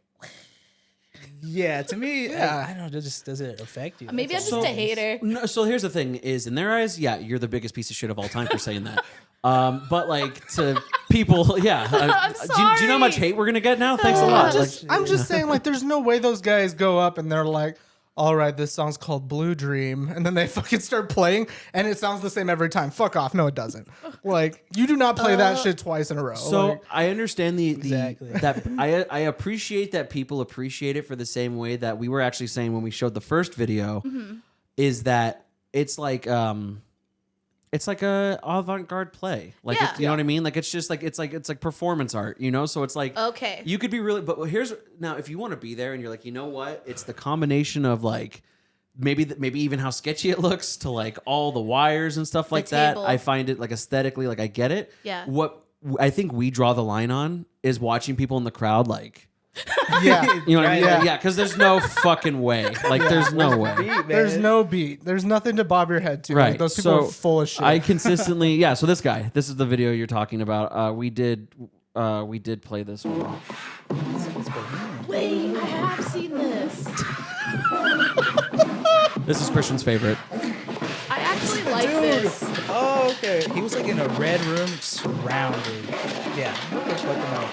Yeah, to me, Yeah. I don't know. Does it affect you? maybe I'm That's just all. a hater. no, so here's the thing: is in their eyes, yeah, you're the biggest piece of shit of all time for saying that. But like to people, yeah. I'm do you know how much sorry. hate we're gonna get now? Thanks a lot. Like, I'm just saying, like, there's no way those guys go up and they're like, all right, this song's called Blue Dream. And then they fucking start playing and it sounds the same every time. Fuck off. No, it doesn't. Like, you do not play that shit twice in a row. so Like, I understand the Exactly. that I appreciate that people appreciate it for the same way that we were actually saying when we showed the first video, is that it's like a avant-garde play. Like Yeah. you know what I mean? Like it's just like it's like performance art, you know? So it's like Okay. you could be really but here's now if you want to be there and you're like, "You know what? It's the combination of like maybe even how sketchy it looks to like all the wires and stuff like that. table. I find it like aesthetically like I get it. Yeah. What I think we draw the line on is watching people in the crowd like yeah. you know what I mean? Right. Like, yeah, because there's no fucking way. Like, there's no way. There's no beat. There's nothing to bob your head to. Right. Like, those people are full of shit. I consistently, yeah. So this guy, this is the video you're talking about. We did play this one. Wait, I have seen this. This is Christian's favorite. I actually like this. Oh, okay. He was like in a red room, surrounded. Yeah. What the fuck am I?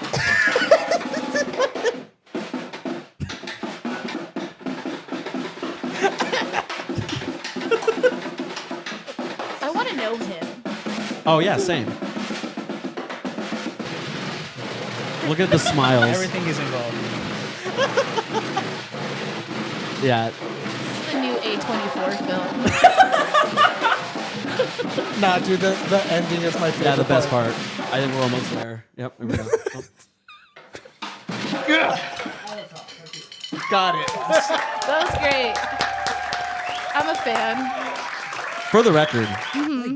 I want to know him. Oh yeah, same. Look at the smiles. Everything is involved. Yeah. This is the new A24 film. Nah, dude, the ending is my favorite. Yeah, the best part. I think we're almost there. Yep. Here we go. Oh. Got it. That was great. I'm a fan. For the record,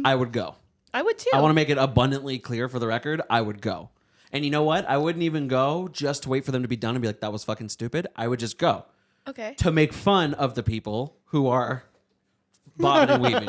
I would go. I would too. I want to make it abundantly clear for the record. I would go. And you know what? I wouldn't even go just to wait for them to be done and be like, that was fucking stupid. I would just go Okay. to make fun of the people who are bobbing and weaving.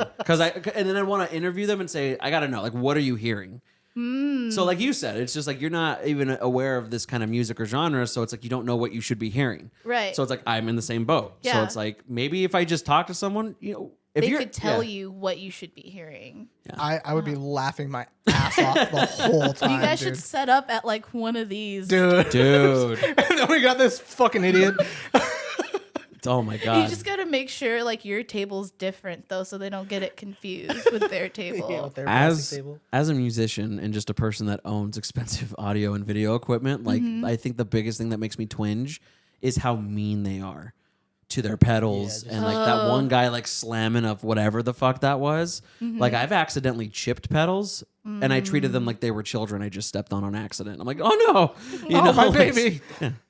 And then I want to interview them and say, I got to know, like, what are you hearing? So like you said, it's just like you're not even aware of this kind of music or genre. So it's like you don't know what you should be hearing. Right. So it's like I'm in the same boat. So Yeah. it's like maybe if I just talk to someone, you know, if They you're, could tell yeah. you what you should be hearing. I would be laughing my ass off the whole time. You guys dude. should set up at like one of these. Dude. Dude. And then we got this fucking idiot. Oh my God. You just got to make sure like your table's different though, so they don't get it confused with their table. Yeah, with their plastic as table. as a musician and just a person that owns expensive audio and video equipment, like I think the biggest thing that makes me twinge is how mean they are to their pedals and like that one guy like slamming of whatever the fuck that was. Like I've accidentally chipped pedals and I treated them like they were children I just stepped on accident. I'm like, oh no, you Oh, my like, baby.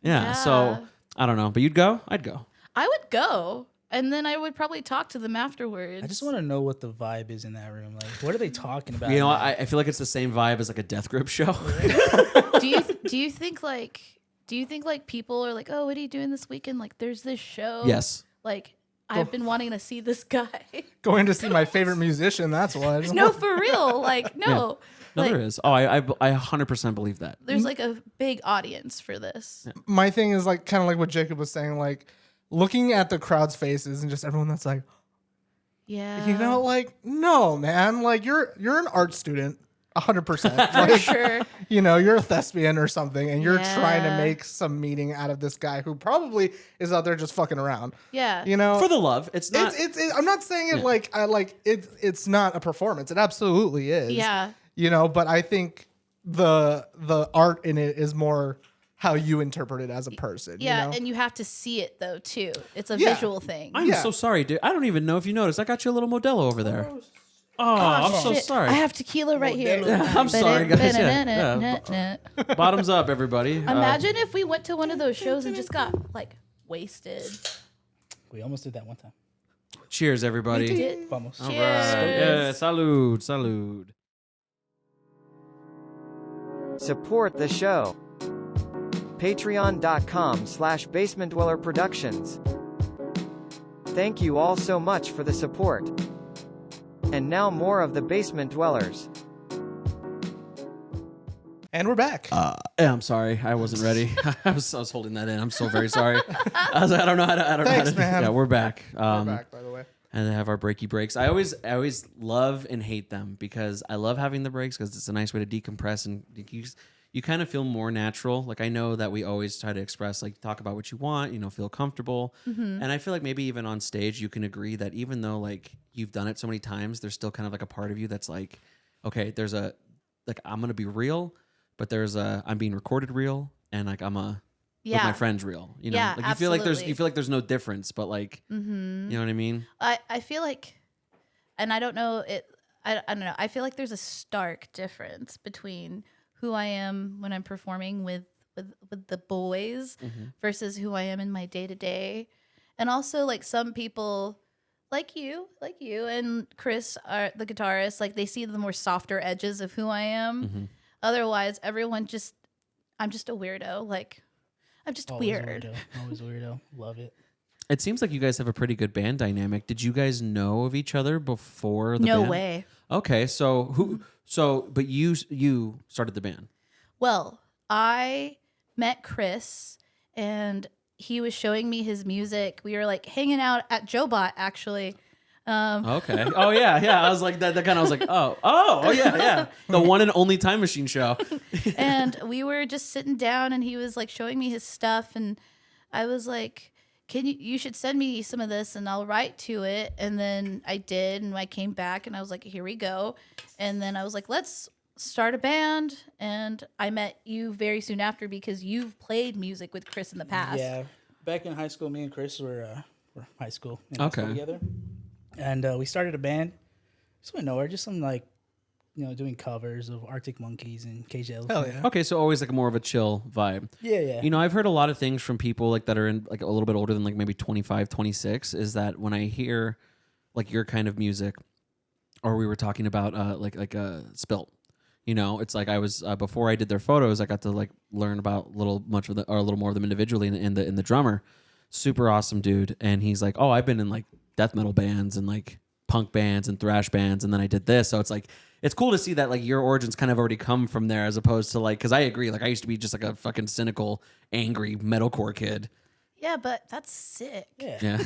Yeah. So I don't know, but you'd go? I'd go. I would go, and then I would probably talk to them afterwards. I just want to know what the vibe is in that room. Like, what are they talking about? You know, in there? I feel like it's the same vibe as like a Death Grip show. do you think like people are like, oh, what are you doing this weekend? Like, there's this show. Yes. Like, I've been wanting to see this guy. Going to see my favorite musician, that's what. No, for real. Like, no. No, Like, there is. Oh, I 100% believe that. there's like a big audience for this. My thing is like kind of like what Jacob was saying, like looking at the crowd's faces and just everyone that's like, Yeah. you know, like, no, man, like you're an art student, 100%. for Like, sure. you know, you're a thespian or something, and you're trying to Yeah. make some meaning out of this guy who probably is out there just fucking around. Yeah. You know, For the love. It's not. I'm not saying it like it's not a performance. It absolutely is. Yeah. you know, but I think the art in it is more how you interpret it as a person. Yeah, you know? and you have to see it though too. It's a Yeah. visual thing. I'm Yeah. so sorry, dude. I don't even know if you noticed. I got you a little Modelo over there. Oh, I'm so Shit, sorry. I have tequila right here. I'm sorry, guys. Yeah. Imagine Bottoms up, everybody. if we went to one of those shows and just got like wasted. We almost did that one time. Cheers, everybody. Almost. All right. Yeah, salud, salud. Support the show. Patreon.com/BasementDwellerProductions. Thank you all so much for the support. And now more of the Basement Dwellers. And we're back. Yeah, I'm sorry. I wasn't ready. I was holding that in. I'm so very sorry. I was like, I don't know how to. I don't Thanks, know how to. man. Yeah, we're back. we're back, by the way. And have our breaky breaks. I always love and hate them because I love having the breaks because it's a nice way to decompress and you kind of feel more natural. Like I know that we always try to express, like talk about what you want, you know, feel comfortable. And I feel like maybe even on stage you can agree that even though like you've done it so many times, there's still kind of like a part of you that's like, okay, there's a like I'm gonna be real, but there's a I'm being recorded real, and like I'm a with my friends real. You know, Yeah, like you feel like absolutely. there's no difference, but like you know what I mean. I feel like, and I don't know it. I don't know. I feel like there's a stark difference between who I am when I'm performing with the boys versus who I am in my day to day, and also like some people. Like you, and Chris are the guitarist. Like they see the more softer edges of who I am. Otherwise, I'm just a weirdo. Like I'm just weird. Always a weirdo. Love it. It seems like you guys have a pretty good band dynamic. Did you guys know of each other before the No band? way. Okay, but you started the band. Well, I met Chris and he was showing me his music. We were like hanging out at Jobot actually. Okay. Oh yeah. I was like that kind of. I was like, oh yeah. The one and only Time Machine show. And we were just sitting down and he was like showing me his stuff and I was like, you should send me some of this and I'll write to it. And then I did and I came back and I was like, here we go. And then I was like, let's start a band. And I met you very soon after because you've played music with Chris in the past. Yeah. Back in high school, me and Chris were high school Okay. together. And we started a band. Just went nowhere. Just some like, doing covers of Arctic Monkeys and Cage the Elephant. Hell yeah. Okay, so always like more of a chill vibe. Yeah. You know, I've heard a lot of things from people like that are in like a little bit older than like maybe 25, 26 is that when I hear like your kind of music or we were talking about like Spilt, you know, it's like I was before I did their photos, I got to like learn about a little more of them individually in the drummer. Super awesome dude. And he's like, "Oh, I've been in like death metal bands and like punk bands and thrash bands and then I did this." So it's like it's cool to see that like your origins kind of already come from there as opposed to like, because I agree, like I used to be just like a fucking cynical, angry metalcore kid. Yeah, but that's sick. Yeah. Yeah.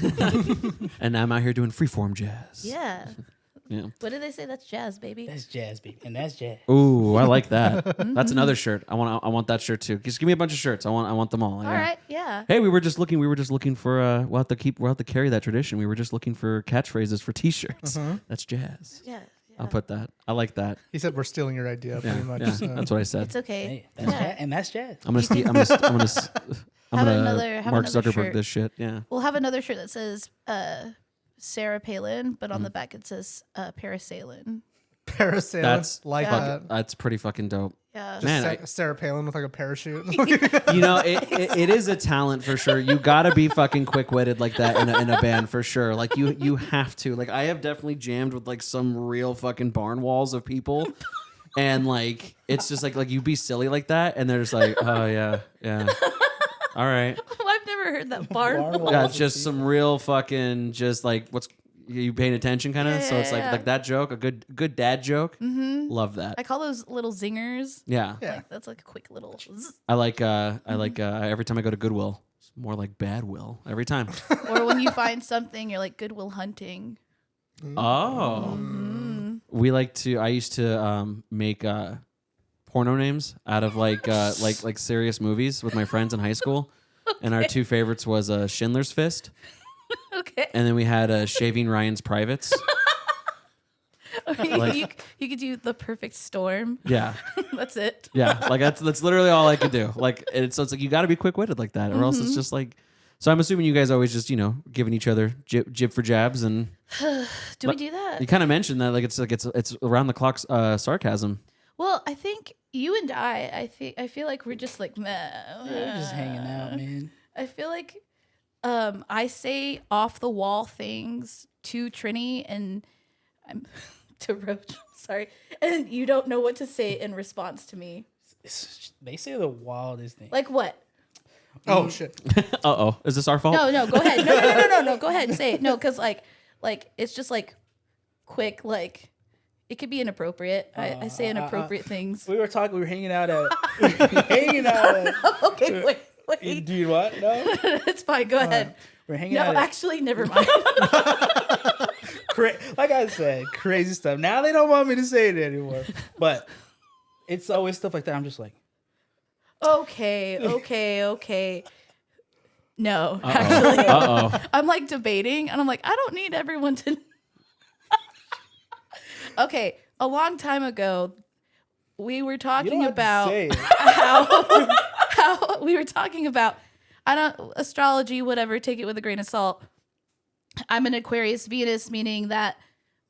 And I'm out here doing freeform jazz. Yeah. Yeah. What did they say? That's jazz, baby. That's jazz, baby. And that's jazz. Ooh, I like that. That's another shirt. I want that shirt too. Just give me a bunch of shirts. I want them all. All right. Yeah. Hey, we were just looking for we'll have to carry that tradition. We were just looking for catchphrases for t-shirts. That's jazz. Yeah. I'll put that. I like that. He said we're stealing your idea pretty much. Yeah, so. that's what I said. It's okay. Hey, that's jazz. And that's jazz. I'm gonna Have Mark another Zuckerberg shirt. this shit. Yeah. We'll have another shirt that says Sarah Palin, but on the back it says Parasailing. Parasailing, That's like that. That's pretty fucking dope. Yeah. Man, Sarah Palin with like a parachute. you know, it is a talent for sure. You gotta be fucking quick witted like that in a band for sure. Like you have to. Like I have definitely jammed with like some real fucking barn walls of people, and like it's just like you be silly like that, and they're just like, oh yeah. All right. I've never heard that barn. Yeah, it's just some real fucking just like what's you paying attention kind of. Yeah, so it's yeah. like that joke, a good dad joke. Love that. I call those little zingers. Yeah. Like, that's like a quick little. zzz. I like every time I go to Goodwill, it's more like Bad Will every time. Or when you find something, you're like Goodwill Hunting. Oh. We like to I used to make porno names out of like serious movies with my friends in high school. And our two favorites was Schindler's Fist. Okay. And then we had Shaving Ryan's Privates. You could do the perfect storm. Yeah. That's it. Yeah, like that's literally all I could do. Like it's like you got to be quick witted like that, or else it's just like. So I'm assuming you guys always just giving each other jib for jabs, and Do we do that? you kind of mentioned that like it's around the clock sarcasm. Well, I think you and I feel like we're just like meh. We're just hanging out, man. I feel like I say off the wall things to Trini and I'm to Roach. Sorry, and you don't know what to say in response to me. They say the wildest thing. Like what? Oh shit. Is this our fault? No, go ahead. No, go ahead and say it. No, because like it's just like quick, like it could be inappropriate. I say inappropriate things. We were hanging out at. Okay, wait. Dude, what? No. It's fine. Go ahead. We're hanging No, out. actually, never mind. Like I said, crazy stuff. Now they don't want me to say it anymore. But it's always stuff like that. I'm just like, Okay. No, actually, I'm like debating, and I'm like, I don't need everyone to. Okay, a long time ago, we were you talking don't have to about say it. how we were talking about astrology, whatever. Take it with a grain of salt. I'm an Aquarius Venus, meaning that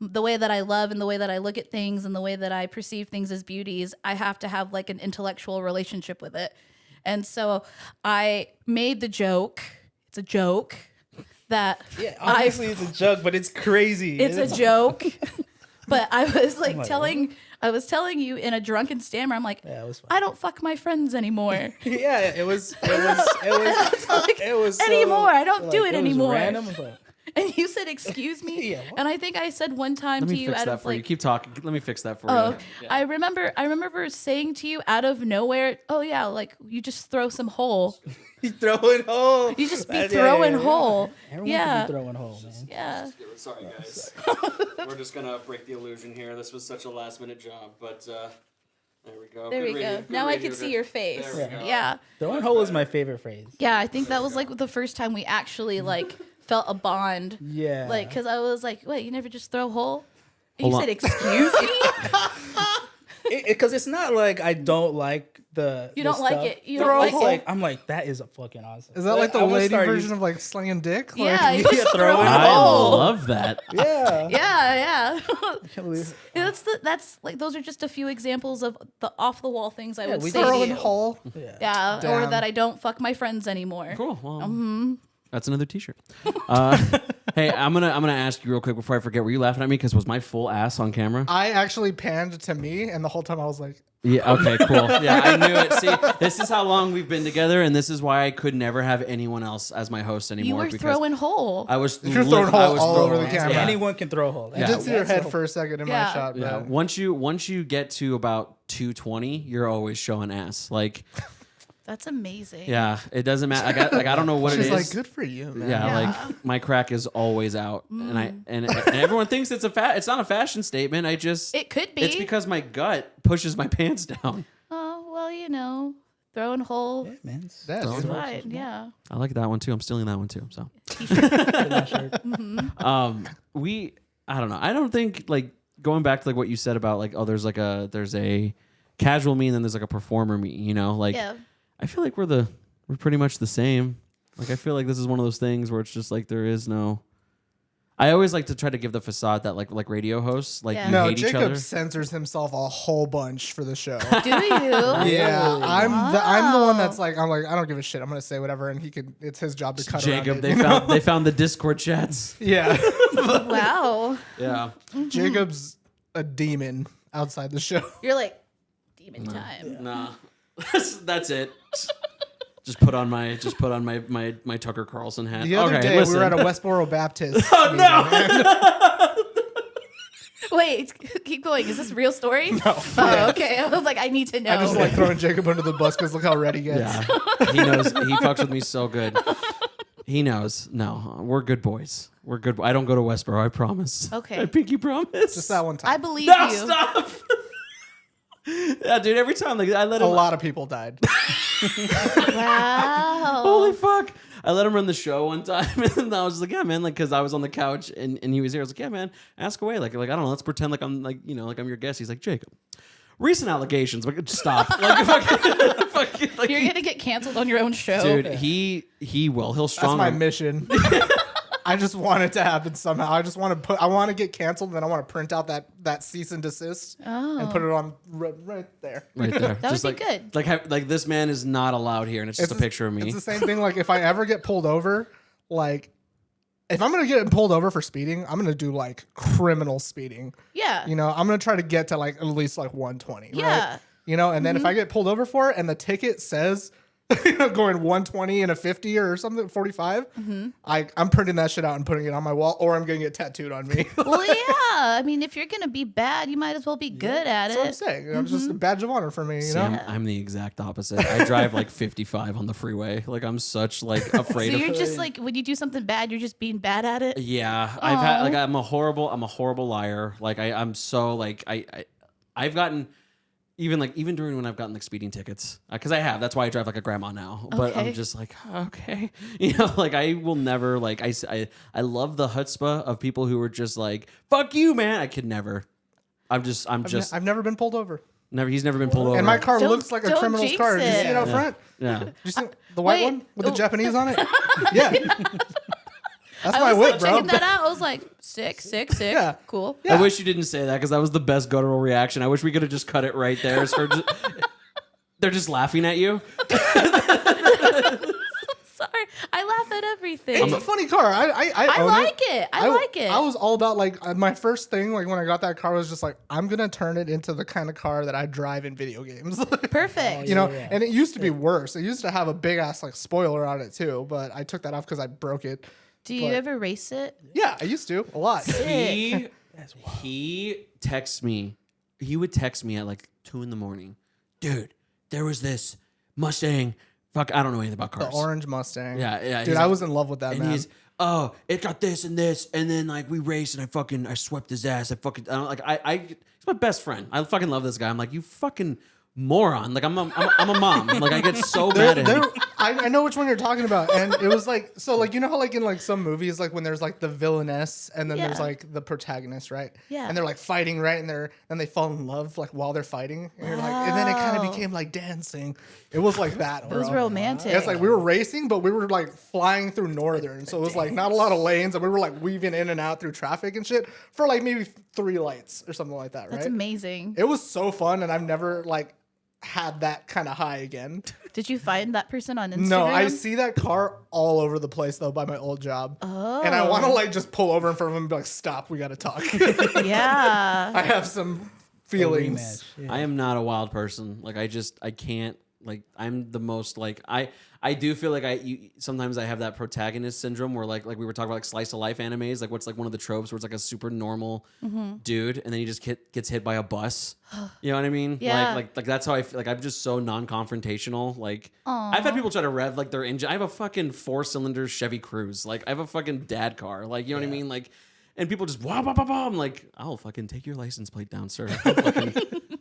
the way that I love and the way that I look at things and the way that I perceive things as beauties, I have to have like an intellectual relationship with it. And so I made the joke. It's a joke that Yeah, obviously it's a joke, but it's crazy. it's a joke. But I was like like, telling you in a drunken stammer, I'm like, Yeah, it was fun. I don't fuck my friends anymore. Yeah, it was so, Anymore. I don't do it was anymore. Random. It was like, And you said, excuse me? Yeah, what? And I think I said one time Let to me you fix out that of for you. like, Keep talking. Let me fix that for oh, you. I remember saying to you out of nowhere, oh yeah, like you just throw some hole. he's throwing hole. You just be Yeah, throwing yeah. hole. Everyone Yeah. can be throwing hole, man. Yeah. Sorry, guys. We're just gonna break the illusion here. This was such a last minute job, but there we go. There we go. Now I can see your face. There we go. Yeah. Throwing hole is my favorite phrase. Yeah, I think that was like the first time we actually like felt a bond. Yeah. Like, cause I was like, wait, you never just throw hole? And Hold you on. said, excuse me? Because it's not like I don't like the. You the don't like stuff. it. You don't like It's it. like I'm like that is a fucking awesome. Is that like the I'm gonna lady start version using- of like slinging dick? Yeah, you Like, just throwing throw I hole. love that. Yeah. Yeah. Can't believe- That's like those are just a few examples of the off the wall things I would we say to throwing you. hole. Yeah, or Damn. that I don't fuck my friends anymore. Cool. Well, Mm-hmm. that's another T-shirt. Hey, I'm gonna ask you real quick before I forget. Were you laughing at me because was my full ass on camera? I actually panned to me, and the whole time I was like, Yeah. Okay. Cool. Yeah, I knew it. See, this is how long we've been together, and this is why I could never have anyone else as my host anymore. You were because throwing hole. I was. You're throwing I hole was all over the throwing- camera. Yeah. Anyone can throw a hole. I did see your head for a second in Yeah. my shot, Yeah. but Once you get to about 220, you're always showing ass. Like, That's amazing. yeah, it doesn't matter. I don't know what she's it like, is. good for you, man. Yeah, Yeah. like my crack is always out, and everyone thinks it's it's not a fashion statement. It could be. It's because my gut pushes my pants down. Oh, well, throwing hole. Yeah, man. That's It's fine. Yeah. I like that one too. I'm stealing that one too. So, I don't know. I don't think like going back to like what you said about like there's a casual me and then there's like a performer me. Like Yeah. I feel like we're pretty much the same. Like I feel like this is one of those things where it's just like there is no. I always like to try to give the facade that like radio hosts like Yeah. you No, hate each Jacob other. censors himself a whole bunch for the show. Do you? Yeah, I'm the one that's like I'm like I don't give a shit. I'm gonna say whatever, and it's his job to cut Jacob, around it. they found the Discord chats. Yeah, Wow. Yeah. Jacob's a demon outside the show. You're like, demon time. Nah. That's it. Just put on my Tucker Carlson hat. The other okay, day listen. we were at a Westboro Baptist. Oh, meeting. Wait, keep going. Is this a real story? No. Oh, okay. I was like, I need to know. I just like throwing Jacob under the bus because look how red he gets. Yeah. He knows. He fucks with me so good. He knows. No, we're good boys. We're good. I don't go to Westboro. I promise. Okay. I pinky promise. Just that one I time. believe No, you. stop. Yeah, dude. Every time, like I let A him. lot of people died. Wow. Holy fuck. I let him run the show one time, and I was like, yeah, man, like, because I was on the couch and he was here. I was like, yeah, man, ask away. Like I don't know, let's pretend like I'm like, like I'm your guest. He's like, Jacob, recent allegations. Like, stop. Like, fucking, like, You're gonna get canceled on your own show, dude. He will. He'll That's strong. my mission. I just want it to happen somehow. I just want to I want to get canceled, and then I want to print out that cease and desist and put it on right there. Right there. That Just would be like, good. Like this man is not allowed here, and it's just a picture of me. It's the same thing. Like if I ever get pulled over, like if I'm gonna get pulled over for speeding, I'm gonna do like criminal speeding. Yeah. You know, I'm gonna try to get to like at least like 120. Yeah. Right? You know, and then if I get pulled over for it, and the ticket says, going 120 and a 50 or something, 45, I'm printing that shit out and putting it on my wall, or I'm gonna get tattooed on me. Well, yeah. I mean, if you're gonna be bad, you might as well be good at That's what I'm it. saying. It's just a badge of honor for me. You See, know. I'm the exact opposite. I drive like 55 on the freeway. Like I'm such like afraid So of. you're just like when you do something bad, you're just being bad at it. Yeah, I've had like I'm a horrible liar. Like I'm so like I've gotten even during when I've gotten like speeding tickets, because I have. That's why I drive like a grandma now. But I'm Okay. just like, okay, like I will never like I love the chutzpah of people who are just like, fuck you, man. I could never. I've never been pulled over, never. He's never been pulled over. and my car Don't- looks like a don't criminal's jinx car. Did you see it. it out front? Yeah. Did you see the white Wait, one with the oh. Japanese on it? Yeah, that's I my was whip, like bro. checking that out. I was like, sick. Yeah. Cool. Yeah. I wish you didn't say that because that was the best guttural reaction. I wish we could have just cut it right there. So they're just laughing at you. Sorry, I laugh at everything. It's a funny car. I I own like it. I like it. I was all about like my first thing like when I got that car was just like I'm gonna turn it into the kind of car that I drive in video games. Perfect. You know, and it used to be worse. It used to have a big ass like spoiler on it too, but I took that off because I broke it. Do you but- ever race it? Yeah, I used to a lot. He texts me. He would text me at like 2 a.m. Dude, there was this Mustang. Fuck, I don't know anything about The cars. orange Mustang. Yeah. Dude, he's I like- was in love with that and man. he's it got this and this, and then like we raced, and I swept his ass. I he's my best friend. I fucking love this guy. I'm like, you fucking moron. Like I'm a mom. Like I get so mad at him. I know which one you're talking about, and it was like so like you know how like in like some movies like when there's like the villainess and then there's Yeah. like the protagonist, right? Yeah. And they're like fighting, right? And they fall in love like while they're fighting, and you're like, and then it kind of Wow. became like dancing. It was like that. It was bro. romantic. It's like we were racing, but we were like flying through northern, so it was like not a lot of lanes, and we were like weaving in and out through traffic and shit for like maybe 3 lights or something like that, right? That's amazing. It was so fun, and I've never like had that kind of high again. Did you find that person on Instagram? No, I see that car all over the place though by my old job. Oh. And I want to like just pull over in front of him and be like, stop, we got to talk. Yeah. I have some feelings. Rematch. Yeah. I am not a wild person. Like I can't. Like I'm the most like I do feel like sometimes I have that protagonist syndrome where like we were talking about like slice of life animes, like what's like one of the tropes where it's like a super normal dude and then he just gets hit by a bus. You know what I mean? Yeah. Like that's how I feel. Like I'm just so non-confrontational. Like I've had people try to rev like their engine. I have a fucking 4-cylinder Chevy Cruze. Like I have a fucking dad car. Like you know what I mean? Like and people just wah, wah, wah, wah. I'm like, I'll fucking take your license plate down, sir. Don't fucking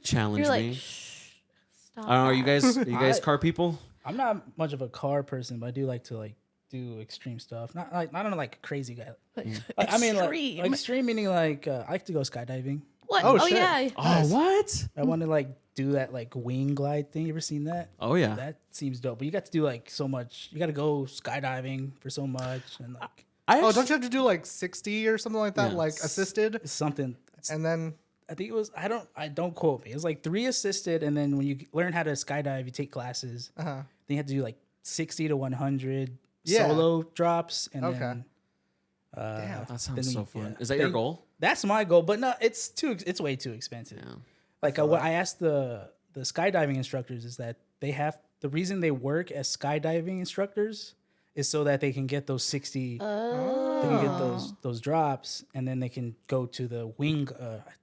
challenge You're like, me. stop. I don't know. Are you guys I- car people? I'm not much of a car person, but I do like to like do extreme stuff. Not like I don't know like a crazy guy. Like, I mean like extreme meaning like I like to go skydiving. What? Oh, Oh, shit. yeah. Oh, what? I want to like do that like wing glide thing. You ever seen that? Oh yeah. That seems dope. But you got to do like so much. You got to go skydiving for so much and like Oh, don't you have to do like 60 or something like that, Yeah. like assisted? it's something. And then I think it was I don't quote me. It was like 3 assisted, and then when you learn how to skydive, you take classes. Then you have to do like 60 to 100 Yeah. solo drops, and Okay. then That sounds then so we- fun. yeah. Is that your Then- goal? That's my goal, but no, it's way too expensive. Like what I asked the skydiving instructors is that they have the reason they work as skydiving instructors is so that they can get those 60 they can get those drops, and then they can go to the wing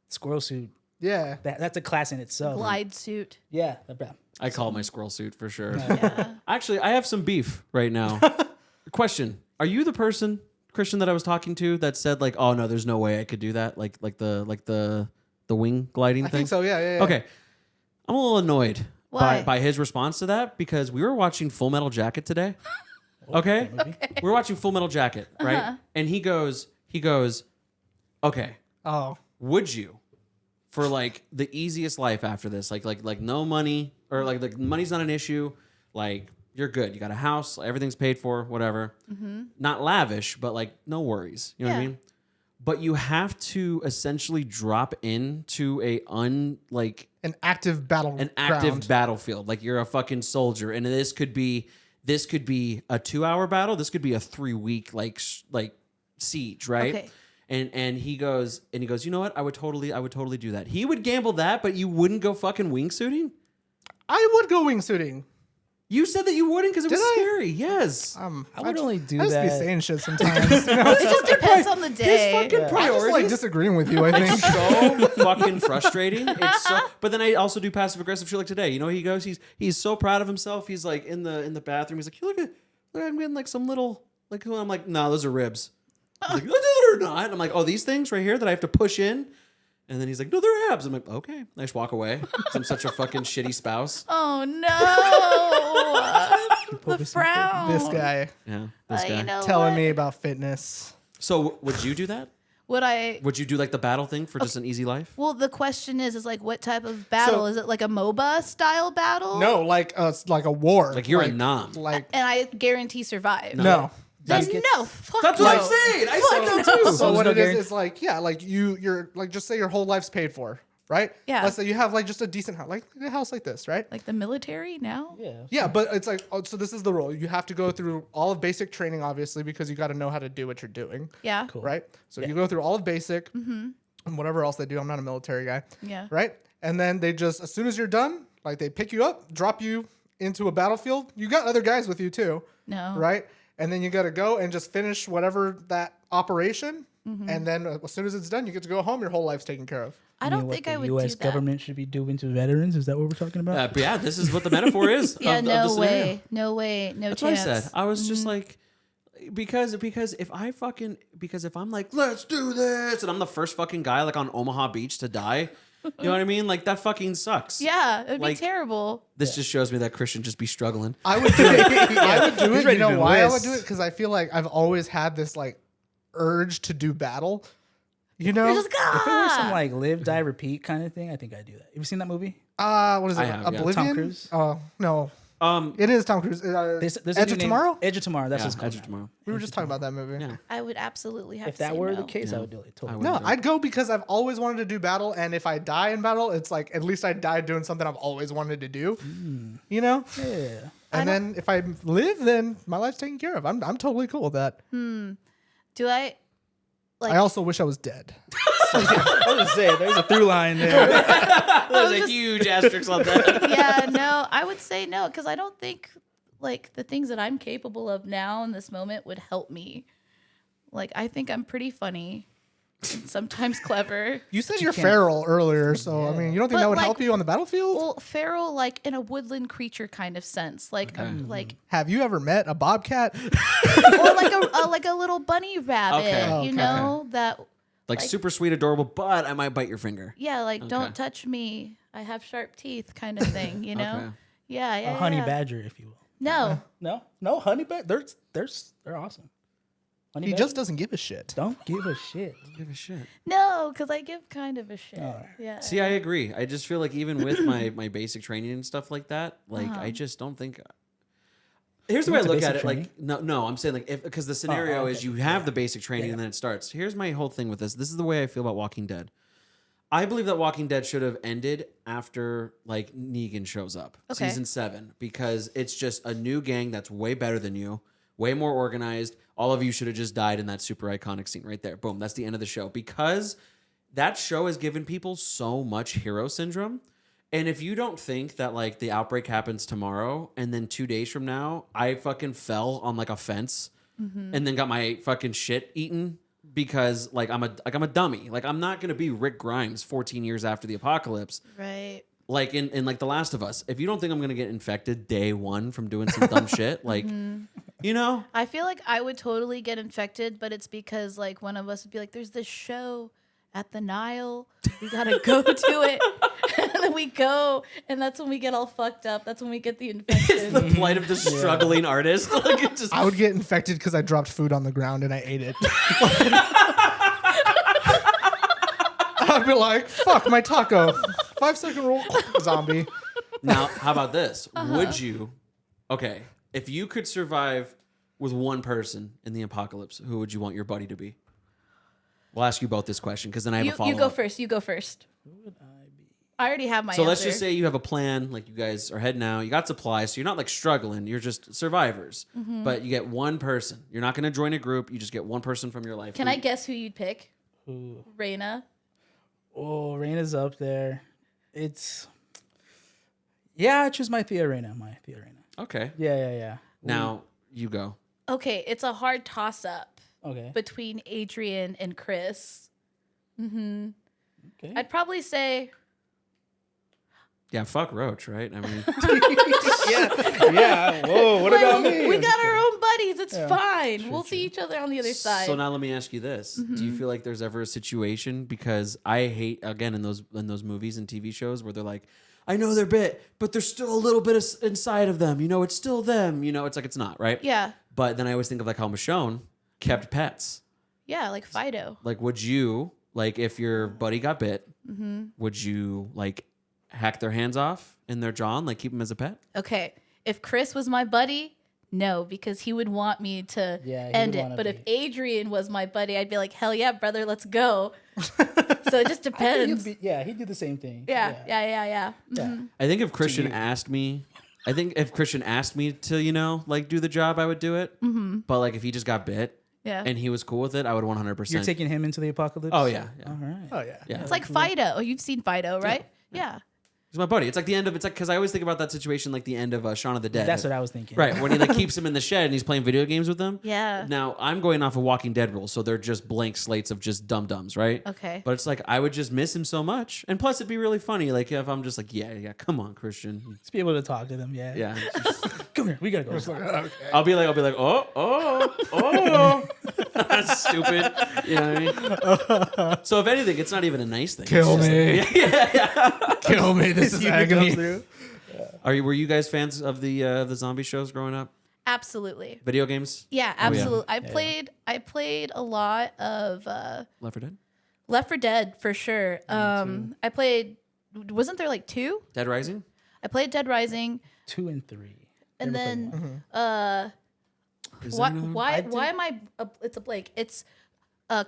squirrel suit. yeah. That's a class in itself. Glide suit. Yeah. I call it my squirrel suit for sure. Yeah. Actually, I have some beef right now. Question: are you the person, Christian, that I was talking to that said like, "Oh no, there's no way I could do that"? Like the wing gliding I thing. think so, yeah. Okay, I'm a little annoyed Why? by his response to that because we were watching Full Metal Jacket today. Okay? We're watching Full Metal Jacket, right? And he goes, okay, Oh, would you, for like the easiest life after this, like no money, or like money's not an issue, like you're good, you got a house, everything's paid for, whatever, not lavish, but like no worries, you know what I Yeah. mean? But you have to essentially drop into an active battle. an active battlefield, like you're a fucking soldier, and this could be a 2-hour battle, this could be a 3-week like siege, right? Okay. And he goes, you know what? I would totally do that. He would gamble that, but you wouldn't go fucking wingsuiting? I would go wingsuiting. You said that you wouldn't because it was Did I? scary. Yes. I would only do I just be that. saying shit sometimes. You know? It just depends on the day. fucking I just like priorities. disagreeing with you. I think. So fucking frustrating. It's so, but then I also do passive aggressive shit like today. You know, he goes, he's so proud of himself. He's like in the bathroom. He's like, look, I'm getting like some little like. I'm like, no, those are ribs. He's like, no, they're not. I'm like, oh, these things right here that I have to push in. And then he's like, no, they're abs. I'm like, okay. I just walk away. 'Cause I'm such a fucking shitty spouse. Oh no. The frown. This guy Yeah, this guy. You know telling what? me about fitness. So would you do that? Would I? Would you do like the battle thing for just an easy life? Well, the question is like, what type of battle? So- Is it like a MOBA style battle? No, like a war. Like you're a nom. Like And I guarantee survive. no. Then no. Fuck That's what no. I'm saying. I said that too. So there's what no it is guarantee. is like like you're like just say your whole life's paid for, right? Yeah. Let's say you have like just a decent house, like a house like this, right? Like the military now? Yeah. Yeah, but it's like so this is the rule. You have to go through all of basic training, obviously, because you got to know how to do what you're doing, Yeah. Cool. right? So you go through all of basic and whatever else they do. I'm not a military guy, Yeah. right? And then they just as soon as you're done, like they pick you up, drop you into a battlefield. You got other guys with you too, No. right? And then you got to go and just finish whatever that operation. And then as soon as it's done, you get to go home. Your whole life's taken care of. I You don't mean what think the I would U.S. do that. government should be doing to veterans. Is that what we're talking about? But yeah, this is what the metaphor is. Yeah, of the no scenario. way. No way. No That's chance. what I said. I was just like, because if I'm like, let's do this, and I'm the first fucking guy like on Omaha Beach to die, you know what I mean? Like that fucking sucks. Yeah, it'd Like- be terrible. This just shows me that Christian just be struggling. I would do it. I would do He's it. ready You to know why I would enlist. do it? Because I feel like I've always had this like urge to do battle. You know, You're just If it were some "Ah!" like live, die, repeat kind of thing, I think I'd do that. Have you seen that movie? what is it? I have, yeah. Oblivion. Tom Cruise? Oh no, it is Tom Cruise. There's a Edge new of name- Tomorrow. Edge of Tomorrow. That's Yeah, what's called. Edge of now. Tomorrow. We were just talking about that movie. Yeah. I would absolutely have If to that say were no. the case, I would do it. Totally. No, I'd go because I've always wanted to do battle, and if I die in battle, it's like at least I died doing something I've always wanted to do. You know. Yeah. And then if I live, then my life's taken care of. I'm totally cool with that. Do I? Like, I also wish I was dead. I was gonna say there's a through line there. There's a huge asterisk on that. yeah, no, I would say no because I don't think like the things that I'm capable of now in this moment would help me. Like, I think I'm pretty funny, sometimes clever. You said you're can't- feral earlier, so I mean, you don't think But, that would like- help you on the battlefield? Well, feral, like in a woodland creature kind of sense, like like Have you ever met a bobcat? or like a little bunny rabbit, Okay. you know that. Like super sweet, adorable, but I might bite your finger. Yeah, like Okay. don't touch me. I have sharp teeth, kind of thing. You know. Okay. Yeah, yeah. A honey yeah. badger, if you will. No, No, honey badger. They're awesome. Honey He badger? just doesn't give a shit. don't give a shit. Give a shit. no, because I give kind of a shit. Yeah. See, I agree. I just feel like even with my basic training and stuff like that, like I just don't think. Here's the way I went to look at basic it. Like, no, I'm saying like because the scenario okay. is you have the basic training and then it starts. Here's my whole thing with this. This is the way I feel about Walking Dead. I believe that Walking Dead should have ended after like Negan shows up, Okay. season 7, because it's just a new gang that's way better than you, way more organized. All of you should have just died in that super iconic scene right there. Boom, that's the end of the show because that show has given people so much hero syndrome. And if you don't think that like the outbreak happens tomorrow and then 2 days from now I fucking fell on like a fence and then got my fucking shit eaten because like I'm a dummy. Like I'm not gonna be Rick Grimes 14 years after the apocalypse. Right. Like in like The Last of Us. If you don't think I'm gonna get infected day 1 from doing some dumb shit, like you know, I feel like I would totally get infected, but it's because like one of us would be like, "There's this show at the Nile. We gotta go to it. And then we go, and that's when we get all fucked up. That's when we get the infection. The plight of the struggling artist. Like, it just, I would get infected because I dropped food on the ground and I ate it. I'd be like, fuck my taco. 5-second rule, zombie. now, how about this? Would you? Okay, if you could survive with one person in the apocalypse, who would you want your buddy to be? We'll ask you both this question because then I have a follow-up. You go first. You go first. Who would I be? I already have my So answer. let's just say you have a plan, like you guys are heading out, you got supplies, so you're not like struggling, you're just survivors. Mm-hmm. But you get one person. You're not going to join a group, you just get one person from your life. Can I guess who you'd pick? Who? Raina. Oh, Raina's up there. Yeah, I choose my Thea Raina. Okay. Yeah. Now you go. Okay, it's a hard toss-up Okay. between Adrian and Chris. Mm-hmm. Okay. I'd probably say Yeah, fuck Roach, right? I mean, Yeah. Whoa. What about me? we got our own buddies. It's fine. We'll see each other on the other side. so now let me ask you this: Do you feel like there's ever a situation? Because I hate again in those movies and TV shows where they're like, I know they're bit, but there's still a little bit inside of them. You know, it's still them. You know, it's like it's not right. Yeah. But then I always think of like how Michonne kept pets. Yeah, like Fido. Like, would you like if your buddy got bit? Would you like hack their hands off in their jaw and like keep them as a pet? Okay. If Chris was my buddy, no, because he would want me to Yeah, he end would it. wanna But be. if Adrian was my buddy, I'd be like, hell yeah, brother, let's go. So it just depends. He'd do the same thing. Yeah. Mhm. I think if Christian asked me, to, you know, like do the job, I would do it. But like if he just got bit Yeah. and he was cool with it, I would 100%. You're taking him into the apocalypse? Oh yeah, yeah. All right. Oh, yeah. Yeah. It's like Fido. You've seen Fido, right? Yeah. He's my buddy. It's like the end of because I always think about that situation like the end of Shaun of the Dead. That's what I was thinking. Right, when he like keeps him in the shed and he's playing video games with them. Yeah. Now I'm going off of Walking Dead rules, so they're just blank slates of just dum dums, right? Okay. But it's like I would just miss him so much, and plus it'd be really funny, like if I'm just like, yeah, come on, Christian, Just be able to talk to them. Yeah. yeah. Come here. We gotta go. I'll be like, oh, that's stupid. You know what I mean? So if anything, it's not even a nice thing. Kill It's just me. like- yeah. Kill me. This is agony. Were you guys fans of the zombie shows growing up? Absolutely. Video games? Yeah, Oh, yeah. absolutely. I played a lot of Left 4 Dead? Left 4 Dead for sure. I played. Wasn't there like 2? Dead Rising? I played Dead Rising, 2 and 3. and Never then played one. Is why there another one? why am I? It's a blank. It's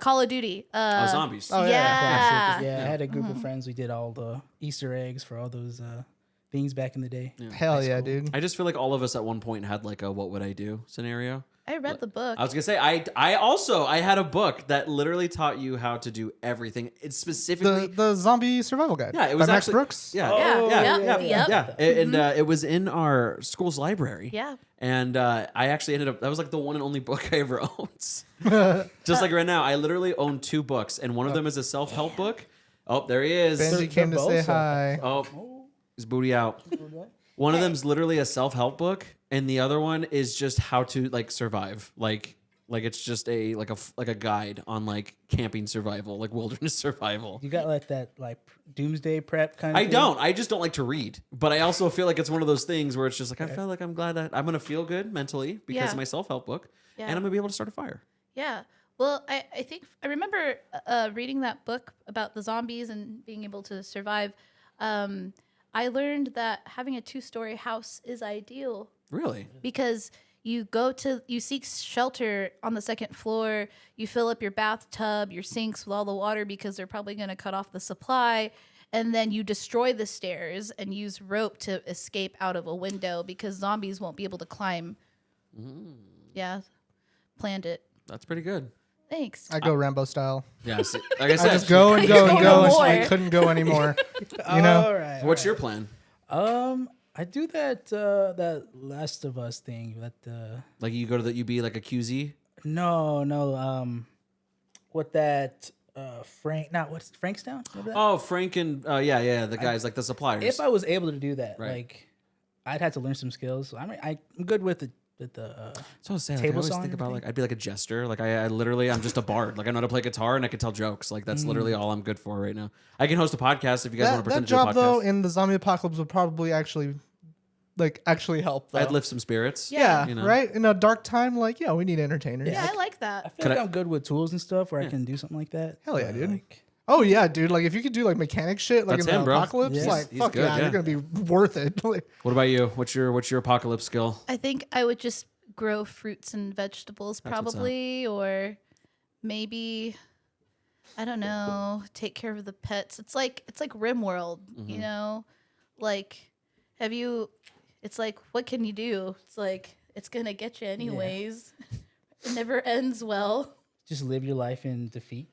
Call of Duty. Zombies. Oh, yeah. Yeah, I had a group of friends. We did all the Easter eggs for all those things back in the day. Hell yeah, dude. I just feel like all of us at one point had like a what would I do scenario. I read the book. I was gonna say I had a book that literally taught you how to do everything. It's specifically The zombie survival guide. yeah, it was by Max actually, Brooks. Yeah, Yeah. yeah. Yep. And it was in our school's library. Yeah. And I actually ended up that was like the one and only book I ever owned. Just like right now, I literally own 2 books, and one of them is a self-help book. Oh, there he is. Benji came to both say so- hi. Oh, his booty out. One of them's literally a self-help book, and the other one is just how to like survive. Like it's just a guide on like camping survival, like wilderness survival. You got like that like doomsday prep kind of I thing? don't. I just don't like to read. But I also feel like it's one of those things where it's just like I feel like I'm glad that I'm gonna feel good mentally because Yeah. of my self-help book, Yeah. and I'm gonna be able to start a fire. Yeah. Well, I think I remember reading that book about the zombies and being able to survive. I learned that having a 2-story house is ideal Really? because you seek shelter on the 2nd floor. You fill up your bathtub, your sinks with all the water because they're probably going to cut off the supply. And then you destroy the stairs and use rope to escape out of a window because zombies won't be able to climb. Yeah. Planned it. That's pretty good. Thanks. I go Rambo style. Yeah. See, like I I said, just go and go and Go go. no And more. I couldn't go anymore. You know? All right. what's your plan? I do that Last of Us thing. Like you go to you be like a QZ? No. What that Frank? Not what's Frankstown? Remember that? Oh, Frank and the guys like the suppliers. If I was able to do that, Right. like I'd have to learn some skills. I'm good with So sad. Table I always song think and about like I'd be like a jester. Like I literally I'm just a bard. Like I know how to play guitar and I can tell jokes. Like that's literally all I'm good for right now. I can host a podcast if you guys want to That pretend to do a job podcast. though in the zombie apocalypse would probably actually help. Though. I'd lift some spirits. Yeah, you know? right. In a dark time, like we need entertainers. Yeah, I like I that. feel like I'm good with tools and stuff where I can do something like that. Hell yeah, But, dude. like, Oh yeah, dude. Like if you could do like mechanic shit, like That's in the him, bro. apocalypse, Yes. like He's fuck good, yeah, yeah. you're gonna be worth it. Like, What about you? What's your apocalypse skill? I think I would just grow fruits and vegetables That's what's up. probably, or maybe I don't know, take care of the pets. It's like RimWorld, Mm-hmm. you know? Like it's like what can you do? It's like it's going to get you anyways. It never ends well. just live your life in defeat.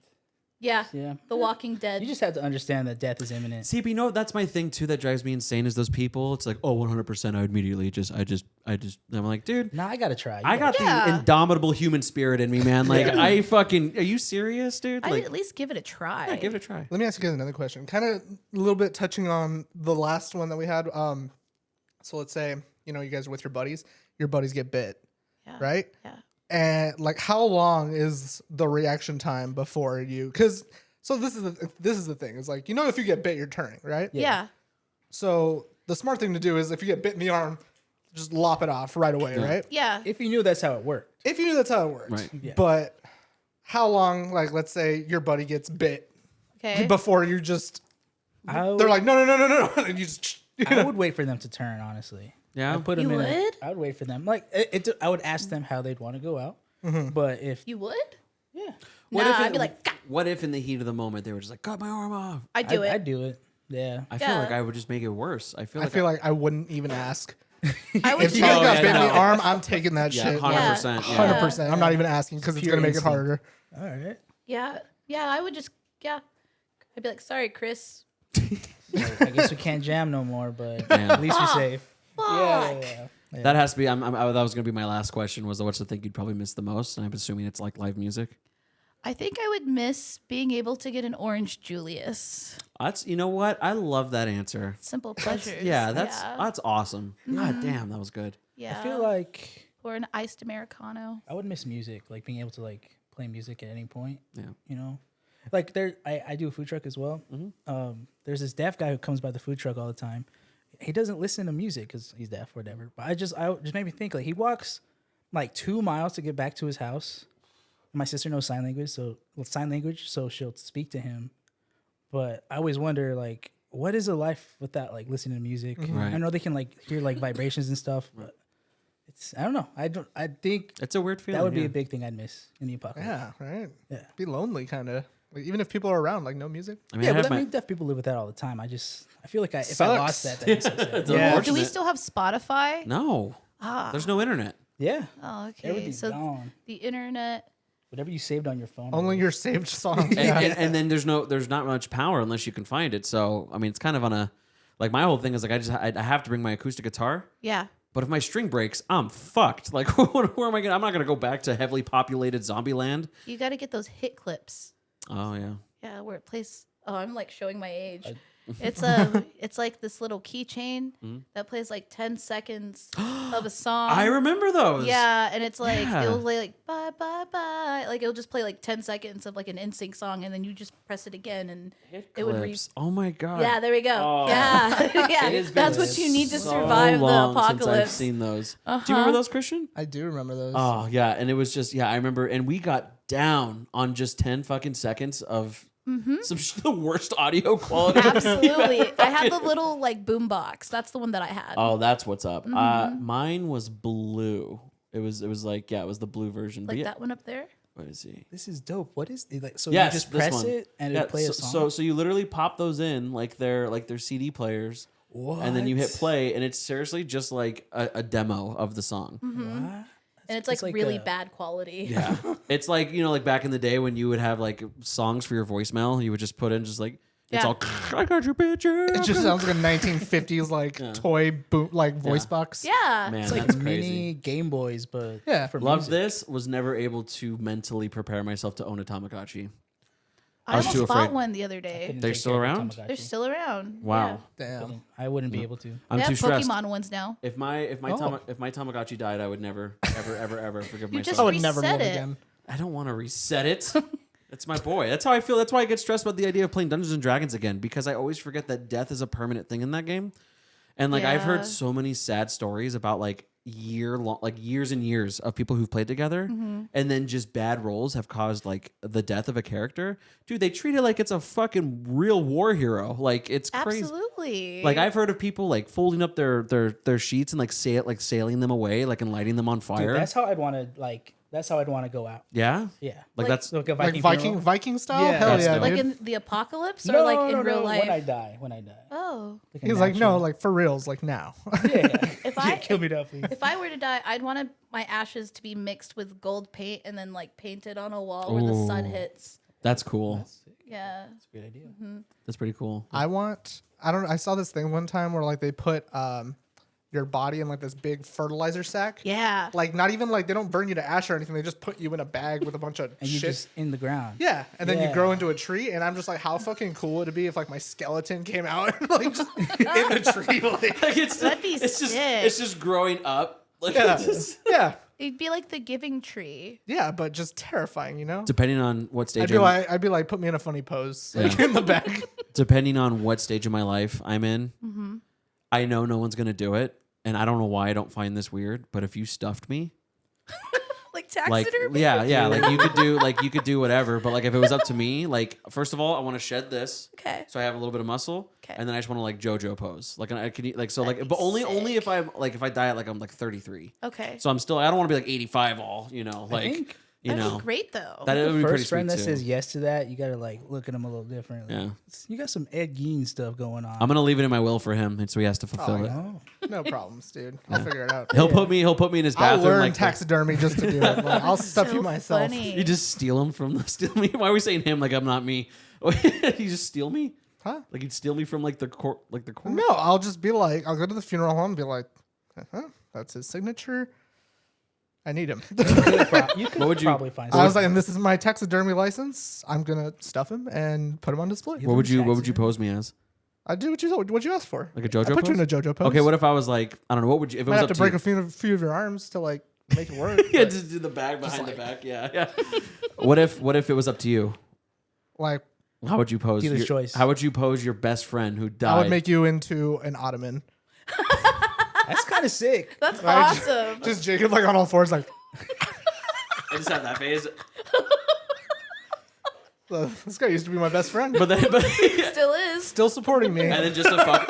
Yeah. Yeah. The Walking Dead. You just have to understand that death is imminent. See, but you know, that's my thing too that drives me insane is those people. It's like, oh, 100%. I would immediately I'm like, dude, Nah, I gotta try. I got the Yeah. indomitable human spirit in me, man. Like, I fucking, are you serious, dude? I'd Like, at least give it a try. yeah, give it a try. let me ask you guys another question. Kind of a little bit touching on the last one that we had. So let's say you guys are with your buddies. Your buddies get bit, Yeah. right? Yeah. And like, how long is the reaction time before you? Because so this is the thing. It's like if you get bit, you're turning, right? Yeah. So the smart thing to do is if you get bit in the arm, just lop it off right away, right? Yeah. If you knew that's how it worked. If you knew that's how it works. Right. Yeah. But how long? Like, let's say your buddy gets bit Okay. before you just. I would, They're like, no, and you just. I would wait for them to turn, honestly. Yeah. I'd put You them in. would? I would wait for them. Like I would ask them how they'd want to go out. But if You would? yeah, Nah, I'd be like, "Gah." What if in the heat of the moment they were just like, cut my arm off? I'd do it. I'd do it. Yeah. I feel Yeah. like I would just make it worse. I feel like I wouldn't even ask. I would If you too. guys Oh, got yeah, bit in the no. arm, I'm taking that yeah, shit. 100%. Yeah. 100%. I'm not even asking because it's Pure gonna make it instinct. harder. All right. Yeah. Yeah, I would just, yeah. I'd be like, sorry, Chris. I guess we can't jam no more, but Man. at least you're safe. Fuck. Yeah. That has to be. That was gonna be my last question. Was what's the thing you'd probably miss the most? And I'm assuming it's like live music. I think I would miss being able to get an orange Julius. That's you know what I love that answer. Simple pleasures. Yeah, that's awesome. God damn, that was good. Yeah. I feel like or an iced Americano. I would miss music, like being able to like play music at any point. Yeah. Like I do a food truck as well. There's this deaf guy who comes by the food truck all the time. He doesn't listen to music because he's deaf or whatever. But I just made me think, like, he walks like 2 miles to get back to his house. My sister knows sign language, so she'll speak to him. But I always wonder, like, what is a life without like listening to music? Right. I know they can like hear like vibrations and stuff, but I don't know. I think It's a weird feeling. that would be yeah. a big thing I'd miss in the apocalypse. Yeah, right. Yeah. Be lonely, kind of. Like, even if people are around, like no music. I mean, Yeah, I have but I my- mean, deaf people live with that all the time. I feel like if I Sucks. lost that, that'd be so sad. It's yeah. Do we unfortunate. still have Spotify? No, there's no internet. Yeah. Oh, okay. Everything's So gone. the internet. Whatever you saved on your phone. Only your saved songs. And then there's not much power unless you can find it. So I mean, it's kind of on a like my whole thing is like I have to bring my acoustic guitar. Yeah. But if my string breaks, I'm fucked. Like, where am I gonna? I'm not gonna go back to heavily populated zombie land. You got to get those hit clips. Oh yeah. Yeah, where it plays. Oh, I'm like showing my age. It's like this little keychain that plays like 10 seconds of a song. I remember those. Yeah, and it's like Yeah. it'll play like bye bye bye. Like it'll just play like 10 seconds of like an NSYNC song, and then you just press it again, and it would. Clips. Oh my god. Yeah, there we go. Oh. Yeah, yeah. has been That's what you need to So survive the long since I've apocalypse. seen those. Do you remember those, Christian? I do remember those. Oh yeah, and it was just I remember, and we got down on just 10 fucking seconds of the worst audio quality. Absolutely. I had the little like boom box. That's the one that I had. Oh, that's what's up. Mine was blue. It was like it was the blue version. like but that one up there. What is he? This is dope. What is it like? So Yes, you just this press one. it and Yeah, it'll play a song. So you literally pop those in like they're CD players, and then you hit What? play, and it's seriously just like a demo of the song. What? And it's like, like really a- bad quality. Yeah, it's like like back in the day when you would have like songs for your voicemail, you would just put in just like it's Yeah. all I got your picture. It just sounds like a 1950s like toy boot like voice Yeah. box. Yeah. Man, It's like that's mini crazy. Game Boys, but Yeah. for Love music. this. Was never able to mentally prepare myself to own a Tamagotchi. I was too almost bought afraid. one the other day. Couldn't They're take still care of a around? Tamagotchi. They're still around. Wow. Damn. I wouldn't be able to. I'm They too have stressed. Pokemon ones now. If my Oh. if my Tamagotchi died, I would never ever forgive You myself. just I would never reset move it. again. I don't want to reset it. That's my boy. That's how I feel. That's why I get stressed about the idea of playing Dungeons and Dragons again, because I always forget that death is a permanent thing in that game. And like I've Yeah. heard so many sad stories about like years and years of people who've played together, Mm-hmm. and then just bad rolls have caused like the death of a character. Dude, they treat it like it's a fucking real war hero. Like it's crazy. Absolutely. Like I've heard of people like folding up their sheets and like sailing them away, like and lighting them on fire. Dude, that's how I'd want to That's how I'd want to go out. Yeah, Yeah. like that's Like a Like Viking. funeral. Viking style? Yeah. Hell That's yeah, dope. like dude. in the apocalypse or No, like in no, real no, life? When I die. Oh. Like a He's like, no, natural- like for reals, like now. Yeah. If Yeah, I kill me now, please. if I were to die, I'd want my ashes to be mixed with gold paint and then like painted on a wall where the sun Ooh. hits. that's cool. Yeah. Good idea. That's pretty cool. I saw this thing one time where like they put your body in like this big fertilizer sack. Yeah. Like not even like they don't burn you to ash or anything. They just put you in a bag with a bunch of And you shit. just in the ground. Yeah, and then you Yeah. grow into a tree, and I'm just like, how fucking cool would it be if like my skeleton came out and like just in the tree, like Like it's That'd be it's just sick. it's just growing up. Like yeah, it's just, yeah, It'd be like the giving tree. yeah, but just terrifying, you know. depending on what stage I'd be like, put me in a funny pose, like in the back. depending on what stage of my life I'm in, Mm-hmm. I know no one's gonna do it, and I don't know why I don't find this weird. But if you stuffed me, Like like taxidermy. yeah, like you could do whatever. But like if it was up to me, like first of all, I want to shed this, Okay. so I have a little bit of muscle, 'Kay. and then I just want to like JoJo pose, like I can like so That'd like, be but only sick. if I'm like if I die at like I'm like 33. Okay. So I'm still I don't want to be like 85 all like think you That'd know be great though. that it would be pretty First friend sweet that too. says yes to that, you gotta like look at him a little different. Like, Yeah. You got some Ed Gein stuff going on. I'm gonna leave it in my will for him, and so he has to fulfill it. Oh. No problems, dude. I'll figure it out. He'll put me in his I'll bathroom. learn like taxidermy just to do it. Like, I'll stuff you myself. Funny. You just steal him from the steal me. Why are we saying him like I'm not me? You just steal me? Huh? Like you'd steal me from like the court No, I'll just be like, I'll go to the funeral home and be like, that's his signature. I need him. You could What would you- probably find I was something. like, and this is my taxidermy license. I'm gonna stuff him and put him on display. What would you pose me as? I do what you asked for. Like a JoJo I put you pose? in a JoJo pose. Okay, what if I was like I don't know, what would you if it Might was have up to break you? a few of your arms to like make it work. Yeah, but, just do the bag behind like- the back. Yeah. What if it was up to you? like How would you pose? Dealer's choice. How would you pose your best friend who died? I would make you into an ottoman. That's kind of sick. That's Right? awesome. Just Jacob like on all fours, like I just have that face. this guy used to be my best friend, But then Still is. still supporting me. and then just to fuck,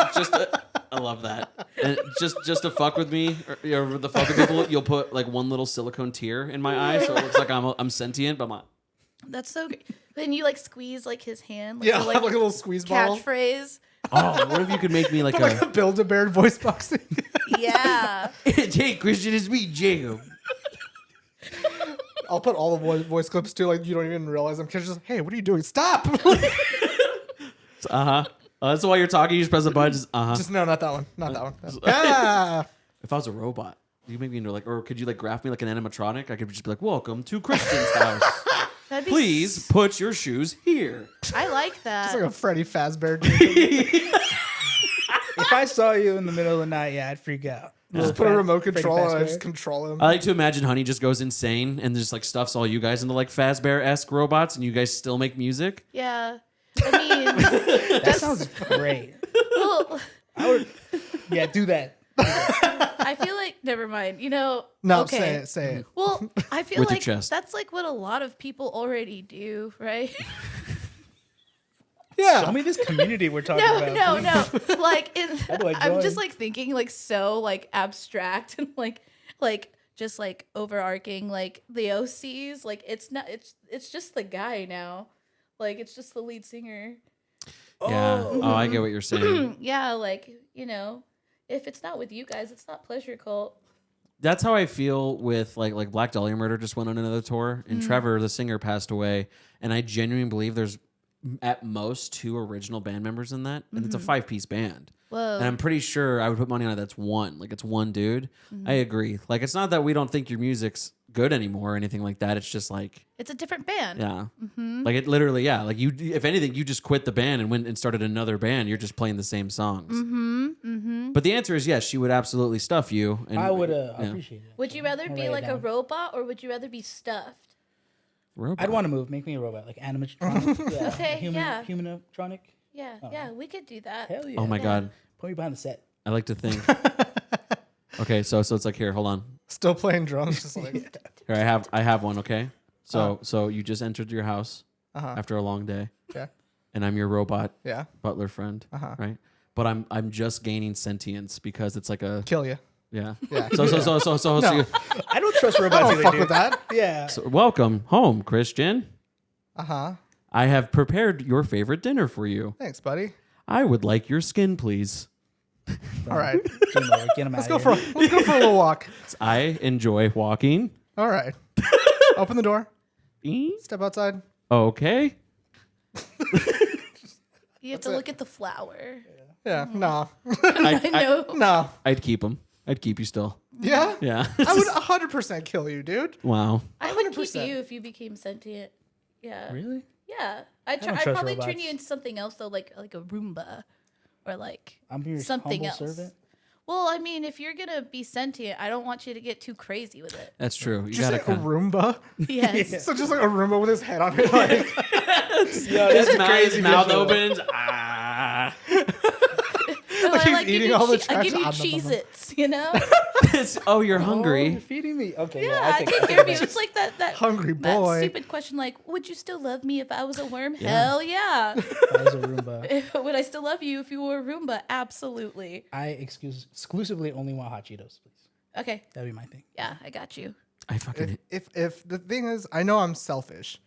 I love that. And just to fuck with me or the fuck with people, you'll put like one little silicone tear in my eye, so it looks like I'm sentient. But That's so great. Then you like squeeze like his hand. Like, Yeah, a, I'll have like a little squeeze bottle. catchphrase. what if you could make me like Like a a Build-A-Bear voice boxing. Yeah. hey Christian, it's me, Jacob. I'll put all the voice clips too, like you don't even realize them. Kids just, hey, what are you doing? Stop! That's why you're talking. You just press a button. Just Just no, not that one. Not that one. Ah! If I was a robot, you make me into like, or could you like graph me like an animatronic? I could just be like, "Welcome to Christian's house. That'd be Please put your shoes here." I like that. It's like a Freddy Fazbear. If I saw you in the middle of the night, yeah, I'd freak out. Just put a remote Freddy control and I Fazbear. just control him. I like to imagine Honey just goes insane and just like stuffs all you guys into like Fazbear-esque robots, and you guys still make music. Yeah. I mean, That sounds great. well, Yeah, do that. I feel like never mind. You know. No, okay. say it. Well, I feel With your like chest. that's like what a lot of people already do, right? Yeah. Show me this community we're talking No, about. no. Like, do I I'm just join? like thinking like so like abstract and like just like overarching like the OCs. Like it's not. It's just the guy now. Like it's just the lead singer. Yeah. Oh, I get what you're saying. Yeah, like you know, if it's not with you guys, it's not Pleasure Cult. That's how I feel with like Black Dahlia Murder just went on another tour, and Trevor, the singer, passed away, and I genuinely believe there's at most 2 original band members in that, and it's a 5-piece band. Whoa. And I'm pretty sure I would put money on it. That's one. Like it's one dude. I agree. Like it's not that we don't think your music's good anymore or anything like that. It's just like, It's a different band. yeah, like it literally, yeah. Like you, if anything, you just quit the band and went and started another band. You're just playing the same songs. But the answer is yes. She would absolutely stuff you. And, I would yeah. appreciate it. Would you rather I'll be write it like a down. robot or would you rather be stuffed? Robot. I'd want to move. Make me a robot, like animatronic. Yeah. Okay, yeah. Humanatronic. Yeah, yeah, we could do that. Hell yeah. Oh my god, Put me behind the set. I like to think. Okay, so it's like here. Hold on. Still playing drums, just like Here I have one. Okay, so you just entered your house after a long day, yeah, and I'm your robot yeah, butler friend, right? But I'm just gaining sentience because it's like a kill you. yeah. Yeah. So you- I don't trust I robots don't either, fuck dude. with that. Yeah. so welcome home, Christian. I have prepared your favorite dinner for you. Thanks, buddy. I would like your skin, please. All right, Game over. Get 'em let's out go of for a little walk. I enjoy walking. All right, open the door. Eek. Step outside. Okay. You have to look at the flower. Yeah, no, I know. no. I'd keep him. I'd keep you still. Yeah, Yeah. I would 100% kill you, dude. Wow. I would keep 100%. you if you became sentient. Yeah. Really? Yeah. I'd don't I'd trust probably turn robots. you into something else though, like a Roomba, or like I'm your something humble else. servant. Well, I mean, if you're gonna be sentient, I don't want you to get too crazy with it. That's true. You Did you say gotta a Roomba? Yes. So just like a Roomba with his head on it, like his mouth opens. Or he's I give eating you all the I give you trash. Cheez-Its, you know? Oh, you're Oh, hungry. you're feeding me. Okay. Yeah, I I take take that. care of you. It's like that hungry that boy. stupid question, like, would you still love me if I was a worm? Hell yeah. That was a Roomba. Would I still love you if you were a Roomba? Absolutely. I exclusively only want hot Cheetos, please. Okay. That'd be my thing. Yeah, I got you. I fucking. If the thing is, I know I'm selfish,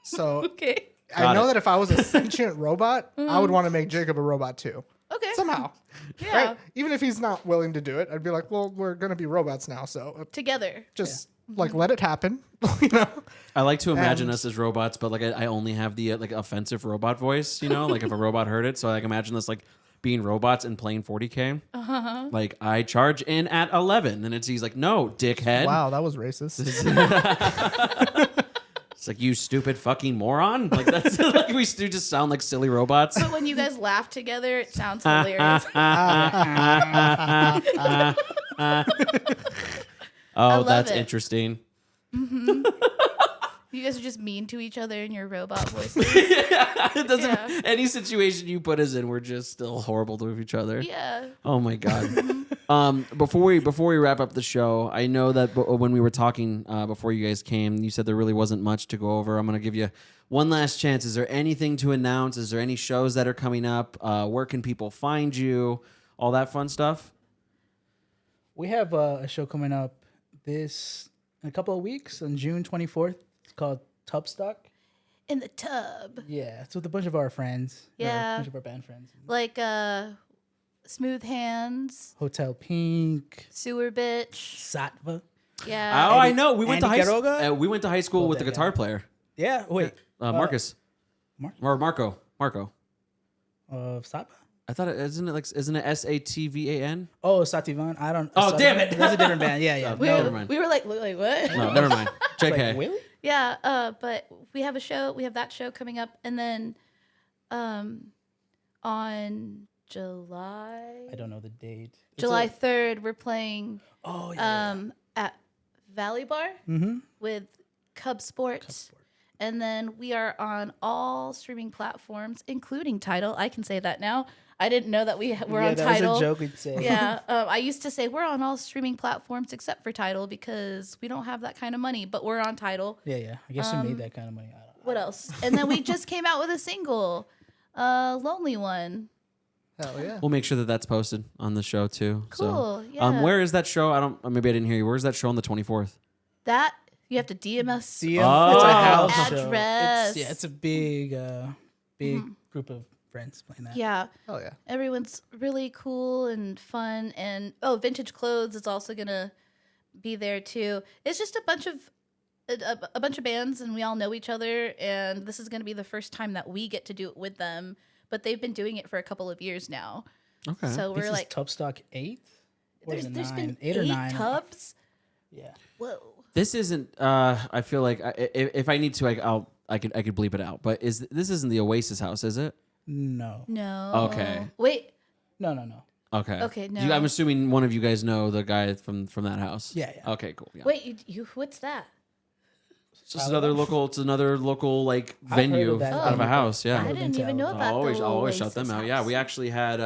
so Okay. I Got know it. that if I was a sentient robot, I would want to make Jacob a robot too. Okay. Somehow. Yeah. Right? Even if he's not willing to do it, I'd be like, well, we're going to be robots now. So Together. just like let it happen. You know? I like to imagine And- us as robots, but like I only have the like offensive robot voice. You know, like if a robot heard it, so I like imagine us like being robots and playing 40K. Like I charge in at 11, and he's like, no, dickhead. Wow, that was racist. It's like, you stupid fucking moron. Like that's like we do just sound like silly robots. But when you guys laugh together, it sounds hilarious. Oh, love that's it. interesting. You guys are just mean to each other in your robot voices. It doesn't. Yeah. Any situation you put us in, we're just still horrible to each other. Yeah. Oh my god. Before we wrap up the show, I know that when we were talking before you guys came, you said there really wasn't much to go over. I'm gonna give you one last chance. Is there anything to announce? Is there any shows that are coming up? Where can people find you? All that fun stuff. We have a show coming up in a couple of weeks on June 24th. It's called Tubstock. In the tub. Yeah, it's with a bunch of our friends. Yeah. A bunch of our band friends. Like Smooth Hands, Hotel Pink, Sewer Bitch. Satva. Yeah. Oh, I know. We went to Andy high. Quiroga? We went to high school with the that guitar guy. player, Yeah, wait. Marcus, or Marco. Satva? I thought isn't it SATVAN? Oh, Sativan. I don't. Oh, damn it. That's a different band. Yeah, yeah. we, never mind. we were like what? No, never mind. JK. Like, really? Yeah, but we have a show. We have that show coming up, and then, on July I don't know the date. It's July 3rd, we're playing Oh yeah. at Valley Bar with Cub Sports. And then we are on all streaming platforms, including Tidal. I can say that now. I didn't know that we're yeah, on that Tidal. was a joke we'd say. Yeah, I used to say we're on all streaming platforms except for Tidal because we don't have that kind of money, but we're on Tidal. Yeah, yeah. I guess you made that kind of money. I don't know. What else? And then we just came out with a single, Lonely One. Hell yeah. We'll make sure that that's posted on the show too. Cool, So, yeah. where is that show? Maybe I didn't hear you. Where's that show on the 24th? That you have to DM us. See, Oh. it's a house show. Address. It's a big group of friends playing that. Yeah, Hell yeah. everyone's really cool and fun, and Vintage Clothes is also gonna be there too. It's just a bunch of bands, and we all know each other, and this is gonna be the first time that we get to do it with them. But they've been doing it for a couple of years now, Okay. so This we're is like, Tubstock 8? Or is it there's 9? been 8 or 9? tubs. Yeah. Whoa. This isn't. I feel like if I need to, I could bleep it out. But this isn't the Oasis house, is it? No. No. Okay. Wait. No. Okay. Okay, no. I'm assuming one of you guys know the guy from that house. Yeah. Okay. Cool. Yeah. Wait. You. What's that? It's just another local. It's another local like I've heard venue of that. out of a house. Yeah. I didn't even know about I'll always the shout them out. Oasis Yeah, house. we actually had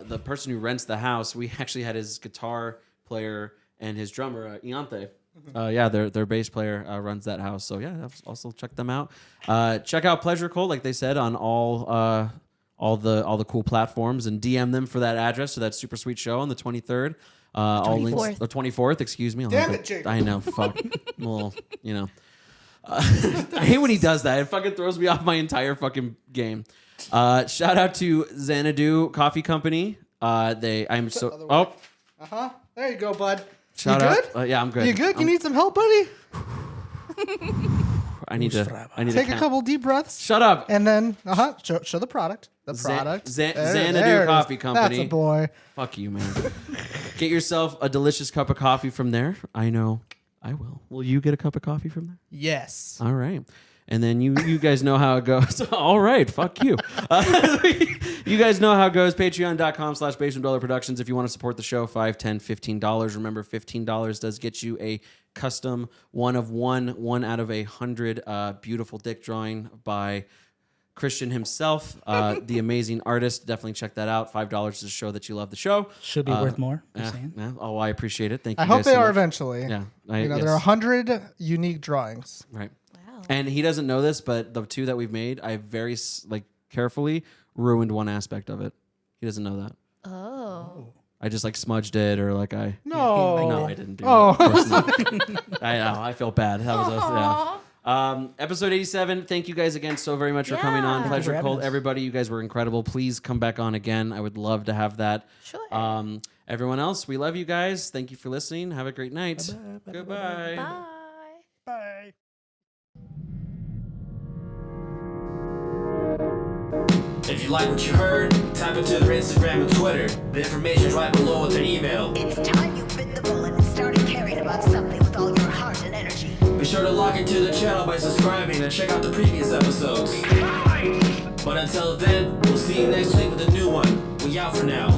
the person who rents the house. We actually had his guitar player and his drummer Iante. Yeah, their bass player runs that house. So yeah, also check them out. Check out Pleasure Cult, like they said, on all the cool platforms, and DM them for that address to that super sweet show on the 23rd. All links, the 24th. Excuse me. Damn it, Jake. I know. Fuck. Well, you know. I hate when he does that. It fucking throws me off my entire fucking game. Shout out to Xanadu Coffee Company. There you go, bud. Shout you out. good? Yeah, I'm good. You good? You need some help, buddy? I need to Take a couple deep breaths. Shut up. And then, show the product. The product. Xanadu there it is. Coffee Company. That's a boy. Fuck you, man. Get yourself a delicious cup of coffee from there. I know I will. Will you get a cup of coffee from there? Yes. All right. And then you guys know how it goes. All right. Fuck you. You guys know how it goes. Patreon.com/Basement Dweller Productions. If you want to support the show, $5, $10, $15. Remember, $15 does get you a custom one out of 100 beautiful dick drawing by Christian himself, the amazing artist. Definitely check that out. $5 to show that you love the show. Should be worth more. Just Yeah, saying. yeah. Oh, I appreciate it. Thank you. I hope guys they so are much. eventually. Yeah. There are yes. 100 unique drawings. Right. Wow. And he doesn't know this, but the two that we've made, I very carefully ruined one aspect of it. He doesn't know that. Oh. I just smudged it, or No. I didn't do Oh. that. Of course not. I know. I felt bad. That was yeah. Episode 87. Thank you guys again so very much for coming on. Yeah. Pleasure having Cult. us. Everybody, you guys were incredible. Please come back on again. I would love to have that. Sure. Everyone else, we love you guys. Thank you for listening. Have a great night. Goodbye. Bye. Bye. If you like what you heard, type it to their Instagram and Twitter. The information's right below with their email. It's time you bit the bullet and started caring about something with all your heart and energy. Be sure to log into the channel by subscribing and check out the previous episodes. But until then, we'll see you next week with a new one. We out for now.